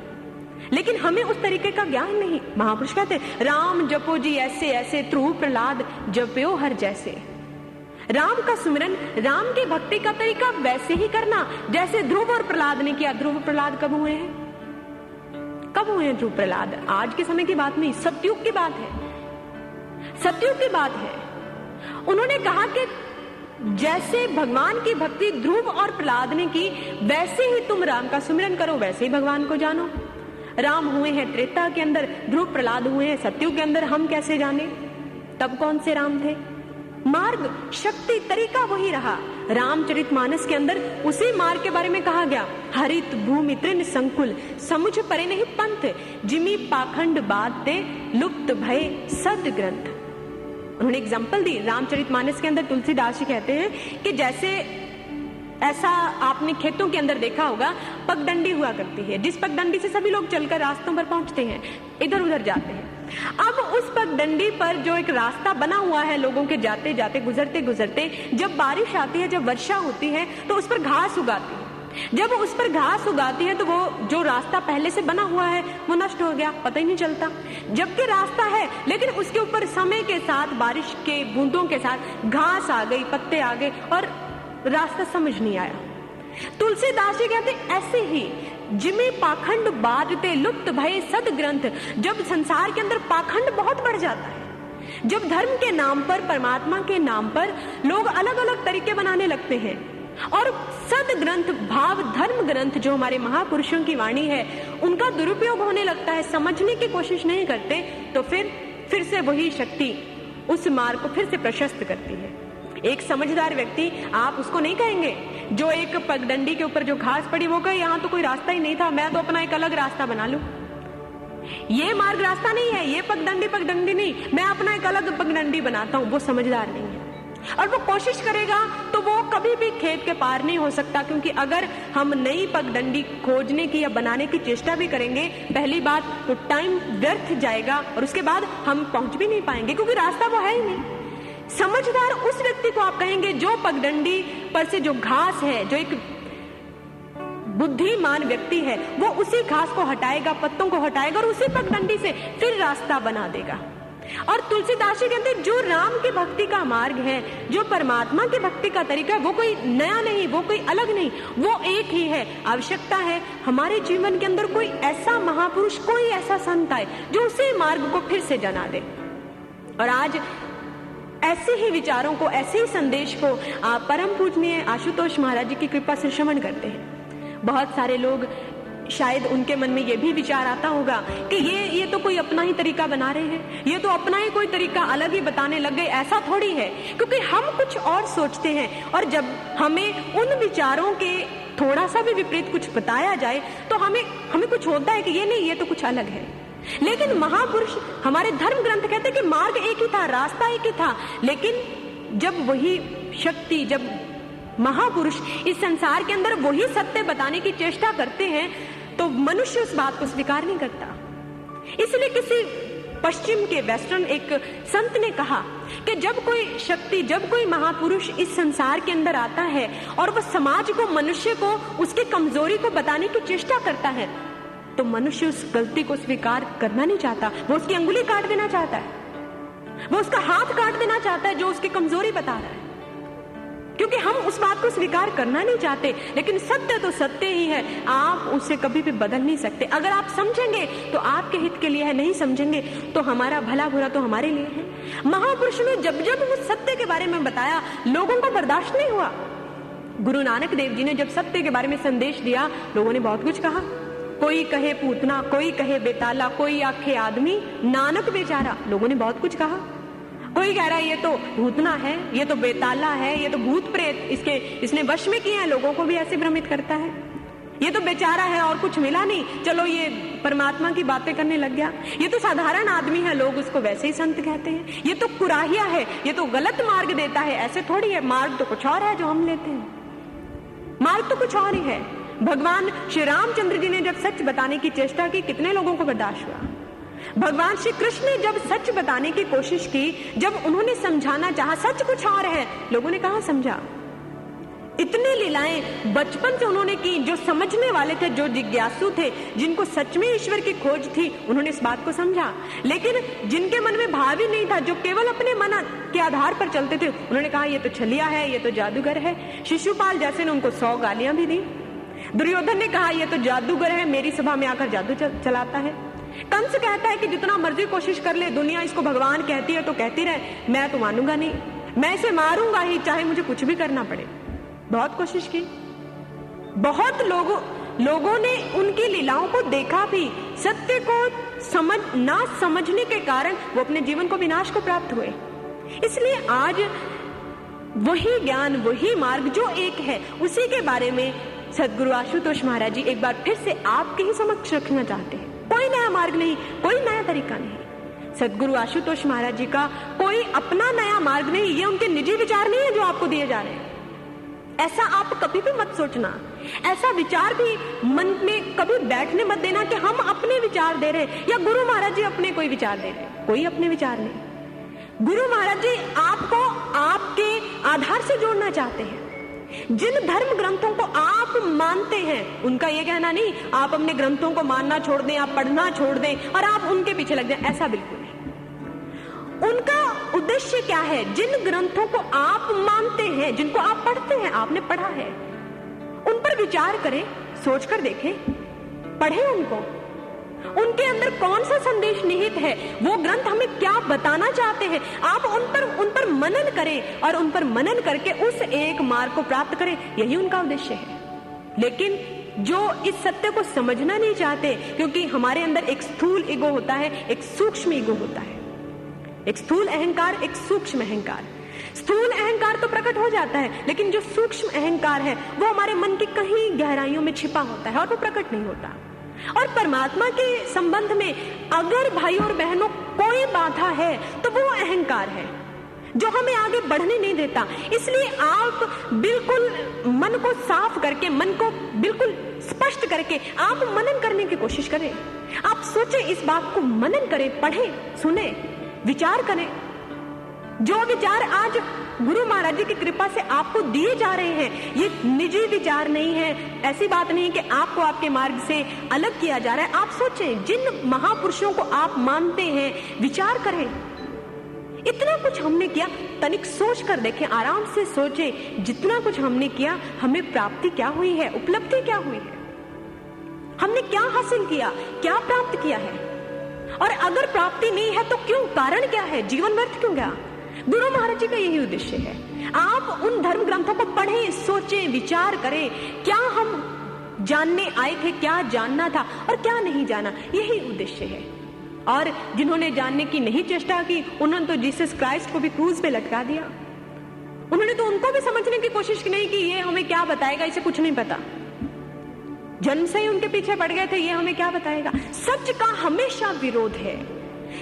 लेकिन हमें उस तरीके का ज्ञान नहीं। महापुरुष कहते राम जपो जी ऐसे ऐसे, ध्रुव प्रहलाद जप्यो हर जैसे। राम का सुमिरन, राम की भक्ति का तरीका वैसे ही करना जैसे ध्रुव और प्रहलाद ने किया। ध्रुव प्रहलाद कब हुए हैं? कब हुए हैं ध्रुव प्रहलाद? आज के समय की बात नहीं, सतयुग की बात है, सतयुग की बात है। उन्होंने कहा कि जैसे भगवान की भक्ति ध्रुव और प्रहलाद ने की, वैसे ही तुम राम का सुमिरन करो, वैसे ही भगवान को जानो। राम हुए हैं त्रेता के अंदर, ध्रुव प्रहलाद हुए हैं सतयुग के अंदर। हम कैसे जाने तब कौन से राम थे? मार्ग, शक्ति, तरीका वही रहा। रामचरितमानस के अंदर उसी मार्ग के बारे में कहा गया, हरित भूमि तृण संकुल, समुझ परे नहीं पंथ, जिमी पाखंड बाते लुप्त भय सद ग्रंथ। उन्होंने एग्जाम्पल दी रामचरितमानस के अंदर। तुलसीदास जी कहते हैं कि जैसे ऐसा आपने खेतों के अंदर देखा होगा, पगडंडी हुआ करती है, जिस पगडंडी से सभी लोग चलकर रास्तों पर पहुंचते हैं, इधर उधर जाते हैं। अब उस पगडंडी पर जो एक रास्ता बना हुआ है लोगों के जाते जाते, गुजरते गुजरते, जब बारिश आती है, जब वर्षा होती है तो उस पर घास उगाती है। जब उस पर घास उगाती है तो वो जो रास्ता पहले से बना हुआ है वो नष्ट हो गया, पता ही नहीं चलता। जबकि रास्ता है, लेकिन उसके ऊपर समय के साथ, बारिश के बूंदों के साथ घास आ गई, पत्ते आ गए और रास्ता समझ नहीं आया। तुलसीदास जी कहते ऐसे ही जिमे पाखंड बाजते लुप्त भय सद ग्रंथ। जब संसार के अंदर पाखंड बहुत बढ़ जाता है, जब धर्म के नाम पर, परमात्मा के नाम पर लोग अलग अलग तरीके बनाने लगते हैं और सद ग्रंथ, भाव धर्म ग्रंथ जो हमारे महापुरुषों की वाणी है, उनका दुरुपयोग होने लगता है, समझने की कोशिश नहीं करते, तो फिर से वही शक्ति उस मार्ग को फिर से प्रशस्त करती है। एक समझदार व्यक्ति, आप उसको नहीं कहेंगे जो एक पगडंडी के ऊपर जो घास पड़ी वो कहे यहाँ तो कोई रास्ता ही नहीं था, मैं तो अपना एक अलग रास्ता बना लूं। ये मार्ग रास्ता नहीं है, ये पगडंडी नहीं, मैं अपना एक अलग पगडंडी बनाता हूं। वो समझदार नहीं है और वो कोशिश करेगा तो वो कभी भी खेत के पार नहीं हो सकता। क्योंकि अगर हम नई पगडंडी खोजने की या बनाने की चेष्टा भी करेंगे, पहली बात तो टाइम व्यर्थ जाएगा और उसके बाद हम पहुंच भी नहीं पाएंगे, क्योंकि रास्ता वो है ही नहीं। समझदार उस व्यक्ति को आप कहेंगे जो पगडंडी पर से जो घास है, जो एक बुद्धिमान व्यक्ति है, वो उसी घास को हटाएगा, पत्तों को हटाएगा और उसी पगडंडी से फिर रास्ता बना देगा। और तुलसीदास जी कहते हैं जो राम की भक्ति का मार्ग है, जो परमात्मा की भक्ति का तरीका है, वो कोई नया नहीं, वो कोई अलग नहीं, वो एक ही है। आवश्यकता है हमारे जीवन के अंदर कोई ऐसा महापुरुष, कोई ऐसा संत आए जो उसी मार्ग को फिर से जना दे। और आज ऐसे ही विचारों को, ऐसे ही संदेश को आप परम पूजनीय आशुतोष महाराज जी की कृपा से श्रवण करते हैं। बहुत सारे लोग, शायद उनके मन में ये भी विचार आता होगा कि ये तो कोई अपना ही तरीका बना रहे हैं, ये तो अपना ही कोई तरीका अलग ही बताने लग गए। ऐसा थोड़ी है, क्योंकि हम कुछ और सोचते हैं और जब हमें उन विचारों के थोड़ा सा भी विपरीत कुछ बताया जाए तो हमें कुछ होता है कि ये नहीं, ये तो कुछ अलग है। लेकिन महापुरुष, हमारे धर्म ग्रंथ कहते हैं कि मार्ग एक ही था, रास्ता एक ही था। लेकिन जब वही शक्ति, जब महापुरुष इस संसार के अंदर वही सत्य बताने की चेष्टा करते हैं तो मनुष्य उस बात को स्वीकार नहीं करता। इसलिए किसी पश्चिम के वेस्टर्न एक संत ने कहा कि जब कोई शक्ति, जब कोई महापुरुष इस संसार के अंदर आता है और वह समाज को, मनुष्य को उसकी कमजोरी को बताने की चेष्टा करता है, तो मनुष्य उस गलती को स्वीकार करना नहीं चाहता। वो उसकी अंगुली काट देना चाहता है, वो उसका हाथ काट देना चाहता है जो उसकी कमजोरी बता रहा है, क्योंकि हम उस बात को स्वीकार करना नहीं चाहते। लेकिन सत्य तो सत्य ही है, आप उसे कभी भी बदल नहीं सकते। अगर आप समझेंगे तो आपके हित के लिए है, नहीं समझेंगे तो हमारा भला बुरा तो हमारे लिए है। महापुरुष ने जब जब उस सत्य के बारे में बताया, लोगों को बर्दाश्त नहीं हुआ। गुरु नानक देव जी ने जब सत्य के बारे में संदेश दिया, लोगों ने बहुत कुछ कहा। कोई कहे पूतना, कोई कहे बेताला, कोई आखे आदमी, नानक बेचारा। लोगों ने बहुत कुछ कहा। कोई कह रहा है ये तो भूतना है, ये तो बेताला है, ये तो भूत प्रेत इसने वश में किए हैं, लोगों को भी ऐसे भ्रमित करता है। ये तो बेचारा है और कुछ मिला नहीं, चलो ये परमात्मा की बातें करने लग गया। ये तो साधारण आदमी है, लोग उसको वैसे ही संत कहते हैं। ये तो कुराहिया है, ये तो गलत मार्ग देता है। ऐसे थोड़ी है, मार्ग तो कुछ और है जो हम लेते हैं, मार्ग तो कुछ और ही है। भगवान श्री रामचंद्र जी ने जब सच बताने की चेष्टा की, कितने लोगों को बर्दाश्त हुआ? भगवान श्री कृष्ण ने जब सच बताने की कोशिश की, जब उन्होंने समझाना चाहा सच कुछ और है, लोगों ने कहां समझा। इतने लीलाएं बचपन से उन्होंने की, जो समझने वाले थे, जो जिज्ञासु थे, जिनको सच में ईश्वर की खोज थी, उन्होंने इस बात को समझा। लेकिन जिनके मन में भाव ही नहीं था, जो केवल अपने मन के आधार पर चलते थे, उन्होंने कहा ये तो छलिया है, ये तो जादूगर है। शिशुपाल जैसे ने उनको 100 गालियां भी दी। दुर्योधन ने कहा ये तो जादूगर है, मेरी सभा में आकर जादू चलाता है। कंस कहता है कि जितना मर्जी कोशिश कर ले, दुनिया इसको भगवान कहती है तो कहती रहे, मैं तो मानूंगा नहीं, मैं इसे मारूंगा ही, चाहे मुझे कुछ भी करना पड़े। बहुत कोशिश की, बहुत लोगों ने उनकी लीलाओं को देखा भी, सत्य को ना समझने के कारण वो अपने जीवन को विनाश को प्राप्त हुए। इसलिए आज वही ज्ञान, वही मार्ग जो एक है, उसी के बारे में सद्गुरु आशुतोष महाराज जी एक बार फिर से आपके ही समक्ष रखना चाहते हैं। कोई नया मार्ग नहीं, कोई नया तरीका नहीं। सद्गुरु आशुतोष महाराज जी का कोई अपना नया मार्ग नहीं, ये उनके निजी विचार नहीं है जो आपको दिए जा रहे हैं। ऐसा आप कभी भी मत सोचना, ऐसा विचार भी मन में कभी बैठने मत देना कि हम अपने विचार दे रहे हैं या गुरु महाराज जी अपने कोई विचार दे रहे हैं। कोई अपने विचार नहीं। गुरु महाराज जी आपको आपके आधार से जोड़ना चाहते हैं। जिन धर्म ग्रंथों को आप मानते हैं, उनका यह कहना नहीं आप अपने ग्रंथों को मानना छोड़ दें, आप पढ़ना छोड़ दें और आप उनके पीछे लग जाएं, ऐसा बिल्कुल नहीं। उनका उद्देश्य क्या है? जिन ग्रंथों को आप मानते हैं, जिनको आप पढ़ते हैं, आपने पढ़ा है, उन पर विचार करें, सोचकर देखें, पढ़ें उनको। उनके अंदर कौन सा संदेश निहित है, वो ग्रंथ हमें क्या बताना चाहते हैं, आप उन पर मनन करें और उन पर मनन करके उस एक मार्ग को प्राप्त करें, यही उनका उद्देश्य है। लेकिन जो इस सत्य को समझना नहीं चाहते, क्योंकि हमारे अंदर एक स्थूल ईगो होता है, एक सूक्ष्म ईगो होता है, एक स्थूल अहंकार, एक सूक्ष्म अहंकार। स्थूल अहंकार तो प्रकट हो जाता है, लेकिन जो सूक्ष्म अहंकार है वो हमारे मन की कहीं गहराइयों में छिपा होता है और वो प्रकट नहीं होता। और परमात्मा के संबंध में अगर भाई और बहनों कोई बाधा है तो वो अहंकार है जो हमें आगे बढ़ने नहीं देता। इसलिए आप बिल्कुल मन को साफ करके, मन को बिल्कुल स्पष्ट करके आप मनन करने की कोशिश करें। आप सोचें, इस बात को मनन करें, पढ़ें, सुने, विचार करें। जो विचार आज गुरु महाराज जी की कृपा से आपको दिए जा रहे हैं, ये निजी विचार नहीं है, ऐसी बात नहीं कि आपको आपके मार्ग से अलग किया जा रहा है। आप सोचें, जिन महापुरुषों को आप मानते हैं, विचार करें। इतना कुछ हमने किया, तनिक सोच कर देखें, आराम से सोचें, जितना कुछ हमने किया, हमें प्राप्ति क्या हुई है, उपलब्धि क्या हुई है, हमने क्या हासिल किया, क्या प्राप्त किया है। और अगर प्राप्ति नहीं है तो क्यों, कारण क्या है, जीवन व्यर्थ क्यों गया। गुरु महाराज जी का यही उद्देश्य है। आप उन धर्म ग्रंथों को पढ़ें, सोचें, विचार करें, क्या हम जानने आए थे, क्या जानना था और क्या नहीं जाना, यही उद्देश्य है। और जिन्होंने जानने की नहीं चेष्टा की, उन्होंने तो जीसस क्राइस्ट को भी क्रूज पे लटका दिया। उन्होंने तो उनको भी समझने की कोशिश नहीं की, ये हमें क्या बताएगा, इसे कुछ नहीं पता। जन्म से ही उनके पीछे पड़ गए थे, ये हमें क्या बताएगा। सच का हमेशा विरोध है,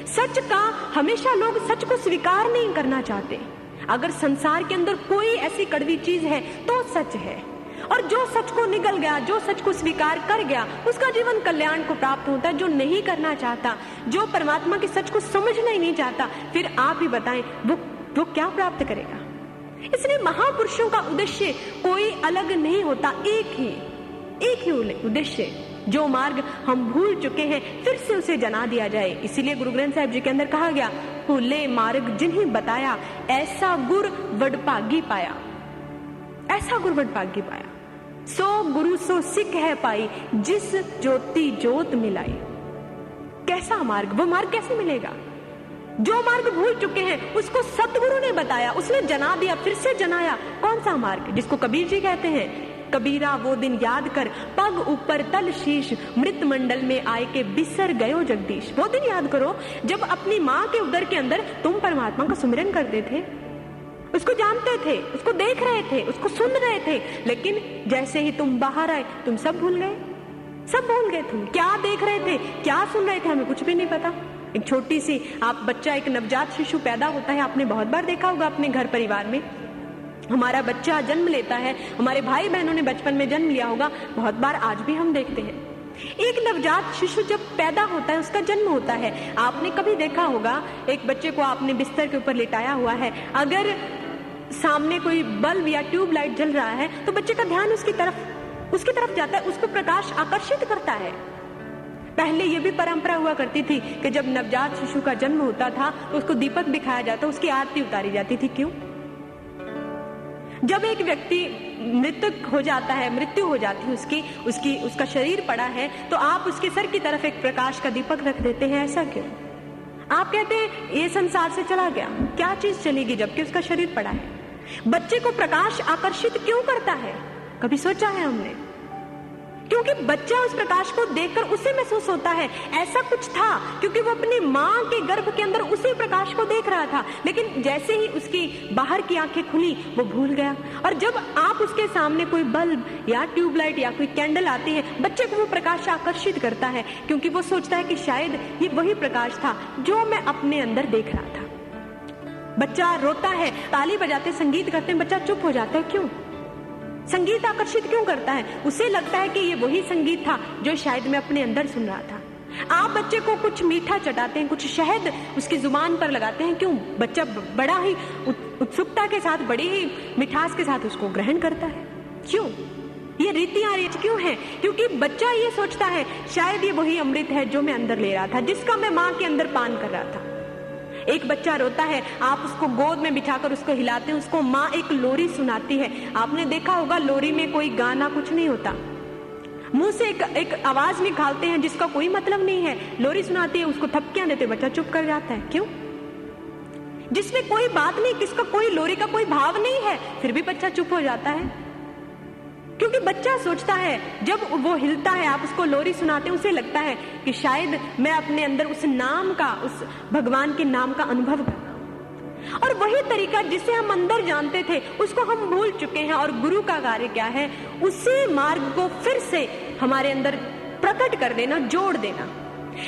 सच का हमेशा लोग सच को स्वीकार नहीं करना चाहते। अगर संसार के अंदर कोई ऐसी कड़वी चीज है तो सच है, और जो सच को निगल गया, जो सच को स्वीकार कर गया, उसका जीवन कल्याण को प्राप्त होता है। जो नहीं करना चाहता, जो परमात्मा के सच को समझना ही नहीं चाहता, फिर आप ही बताएं वो क्या प्राप्त करेगा। इसलिए महापुरुषों का उद्देश्य कोई अलग नहीं होता, एक ही उद्देश्य। जो मार्ग हम भूल चुके हैं, फिर से उसे जना दिया जाए। इसीलिए गुरु ग्रंथ साहिब जी के अंदर कहा गया, भूले मार्ग जिन्हें बताया, ऐसा गुर वडभागी पाया, ऐसा गुर वडभागी पाया। सो गुरु सो सिख है पाई, जिस ज्योति ज्योत मिलाई। कैसा मार्ग, वो मार्ग कैसे मिलेगा। जो मार्ग भूल चुके हैं उसको सतगुरु ने बताया, उसने जना दिया, फिर से जनाया। कौन सा मार्ग, जिसको कबीर जी कहते हैं, कबीरा वो दिन याद कर, पग ऊपर तल शीश, मृत मंडल में आए के बिसर गयो जगदीश। वो दिन याद करो जब अपनी माँ के उदर के अंदर तुम परमात्मा का सुमिरन करते थे, उसको जानते थे, उसको देख रहे थे, उसको सुन रहे थे, लेकिन जैसे ही तुम बाहर आए तुम सब भूल गए, सब भूल गए। तुम क्या देख रहे थे, क्या सुन रहे थे, हमें कुछ भी नहीं पता। एक छोटी सी आप बच्चा, एक नवजात शिशु पैदा होता है, आपने बहुत बार देखा होगा अपने घर परिवार में। हमारा बच्चा जन्म लेता है, हमारे भाई बहनों ने बचपन में जन्म लिया होगा, बहुत बार आज भी हम देखते हैं। एक नवजात शिशु जब पैदा होता है, उसका जन्म होता है, आपने कभी देखा होगा एक बच्चे को आपने बिस्तर के ऊपर लिटाया हुआ है, अगर सामने कोई बल्ब या ट्यूबलाइट जल रहा है तो बच्चे का ध्यान उसकी तरफ जाता है, उसको प्रकाश आकर्षित करता है। पहले ये भी परंपरा हुआ करती थी कि जब नवजात शिशु का जन्म होता था तो उसको दीपक दिखाया जाता, उसकी आरती उतारी जाती थी। क्यों? जब एक व्यक्ति मृतक हो जाता है, मृत्यु हो जाती है, उसका शरीर पड़ा है, तो आप उसके सर की तरफ एक प्रकाश का दीपक रख देते हैं। ऐसा क्यों? आप कहते हैं ये संसार से चला गया, क्या चीज चलेगी जबकि उसका शरीर पड़ा है। बच्चे को प्रकाश आकर्षित क्यों करता है? कभी सोचा है हमने? क्योंकि बच्चा उस प्रकाश को देखकर उसे महसूस होता है ऐसा कुछ था, क्योंकि वो अपनी मां के गर्भ के अंदर उसी प्रकाश को देख रहा था। लेकिन जैसे ही उसकी बाहर की आंखें खुली, वो भूल गया। और जब आप उसके सामने कोई बल्ब या ट्यूबलाइट या कोई कैंडल आती है, बच्चे को वो प्रकाश आकर्षित करता है, क्योंकि वो सोचता है कि शायद ये वही प्रकाश था जो मैं अपने अंदर देख रहा था। बच्चा रोता है, ताली बजाते, संगीत करते हैं, बच्चा चुप हो जाता है। क्यों? संगीत आकर्षित क्यों करता है? उसे लगता है कि ये वही संगीत था जो शायद मैं अपने अंदर सुन रहा था। आप बच्चे को कुछ मीठा चटाते हैं, कुछ शहद उसकी जुबान पर लगाते हैं। क्यों? बच्चा बड़ा ही उत्सुकता के साथ, बड़ी ही मिठास के साथ उसको ग्रहण करता है। क्यों? ये रीतियां क्यों हैं? क्योंकि बच्चा ये सोचता है शायद ये वही अमृत है जो मैं अंदर ले रहा था, जिसका मैं मां के अंदर पान कर रहा था। एक बच्चा रोता है, आप उसको गोद में बिठाकर उसको हिलाते हैं, उसको माँ एक लोरी सुनाती है। आपने देखा होगा लोरी में कोई गाना कुछ नहीं होता, मुंह से एक आवाज निकालते हैं जिसका कोई मतलब नहीं है। लोरी सुनाती है, उसको थपकियां देते, बच्चा चुप कर जाता है। क्यों? जिसमें कोई बात नहीं, किसका कोई लोरी का कोई भाव नहीं है, फिर भी बच्चा चुप हो जाता है। क्योंकि बच्चा सोचता है, जब वो हिलता है, आप उसको लोरी सुनाते हैं, उसे लगता है कि शायद मैं अपने अंदर उस नाम का, उस भगवान के नाम का अनुभव कर रहा हूं। और वही तरीका जिसे हम अंदर जानते थे उसको हम भूल चुके हैं। और गुरु का कार्य क्या है? उसी मार्ग को फिर से हमारे अंदर प्रकट कर देना, जोड़ देना।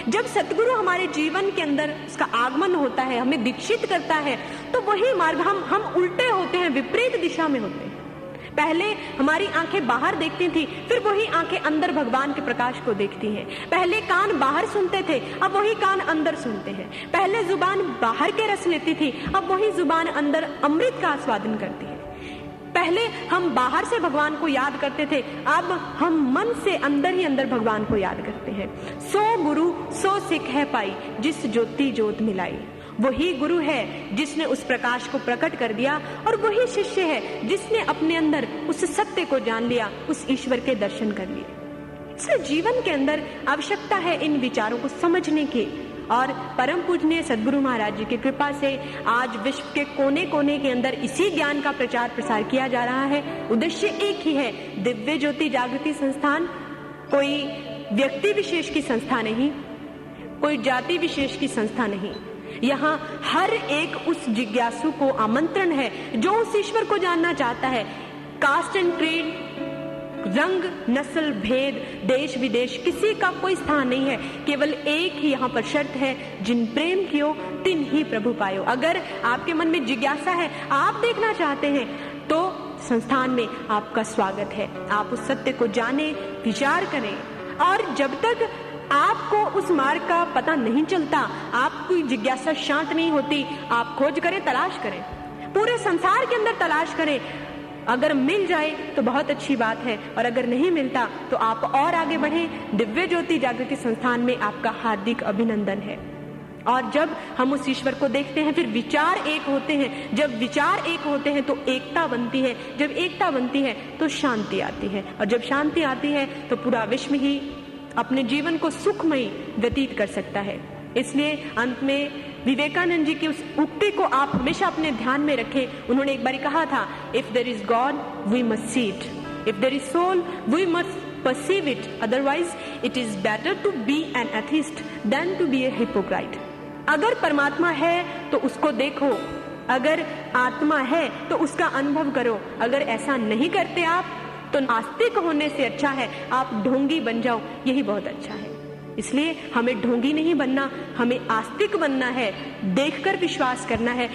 जब सतगुरु हमारे जीवन के अंदर उसका आगमन होता है, हमें दीक्षित करता है, तो वही मार्ग हम उल्टे होते हैं, विपरीत दिशा में होते हैं। पहले हमारी आंखें बाहर देखती थी, फिर वही आंखें अंदर भगवान के प्रकाश को देखती हैं। पहले कान बाहर सुनते थे, अब वही कान अंदर सुनते हैं। पहले जुबान बाहर के रस लेती थी, अब वही जुबान अंदर अमृत का आस्वादन करती है। पहले हम बाहर से भगवान को याद करते थे, अब हम मन से अंदर ही अंदर भगवान को याद करते हैं। सो गुरु सो सिख है पाई, जिस ज्योति ज्योत मिलाई। वही गुरु है जिसने उस प्रकाश को प्रकट कर दिया, और वही शिष्य है जिसने अपने अंदर उस सत्य को जान लिया, उस ईश्वर के दर्शन कर लिए। इसलिए जीवन के अंदर आवश्यकता है इन विचारों को समझने की। और परम पूजनीय सद्गुरु महाराज जी की कृपा से आज विश्व के कोने कोने के अंदर इसी ज्ञान का प्रचार प्रसार किया जा रहा है। उद्देश्य एक ही है, दिव्य ज्योति जागृति संस्थान कोई व्यक्ति विशेष की संस्था नहीं, कोई जाति विशेष की संस्था नहीं। यहाँ हर एक उस जिज्ञासु को आमंत्रण है जो उस ईश्वर को जानना चाहता है। कास्ट एंड क्रीड, रंग, नस्ल, भेद, देश विदेश, किसी का कोई स्थान नहीं है। केवल एक ही यहाँ पर शर्त है, जिन प्रेम कियो तिन ही प्रभु पायो। अगर आपके मन में जिज्ञासा है, आप देखना चाहते हैं, तो संस्थान में आपका स्वागत है। आप उस सत्य को जाने, विचार करें। और जब तक आपको उस मार्ग का पता नहीं चलता, आपकी जिज्ञासा शांत नहीं होती, आप खोज करें, तलाश करें, पूरे संसार के अंदर तलाश करें। अगर मिल जाए तो बहुत अच्छी बात है, और अगर नहीं मिलता तो आप और आगे बढ़ें। दिव्य ज्योति जागृति संस्थान में आपका हार्दिक अभिनंदन है। और जब हम उस ईश्वर को देखते हैं, फिर विचार एक होते हैं। जब विचार एक होते हैं तो एकता बनती है, जब एकता बनती है तो शांति आती है, और जब शांति आती है तो पूरा विश्व ही अपने जीवन को सुखमयी व्यतीत कर सकता है। इसलिए अंत में विवेकानंद जी की उस उक्ति को आप हमेशा अपने ध्यान में रखें। उन्होंने एक बार कहा था, if there is God we must see it, if there is soul we must perceive it, otherwise it is better to be an atheist than to be a hypocrite. अगर परमात्मा है तो उसको देखो, अगर आत्मा है तो उसका अनुभव करो। अगर ऐसा नहीं करते आप, तो आस्तिक होने से अच्छा है आप ढोंगी बन जाओ, यही बहुत अच्छा है। इसलिए हमें ढोंगी नहीं बनना, हमें आस्तिक बनना है, देखकर विश्वास करना है।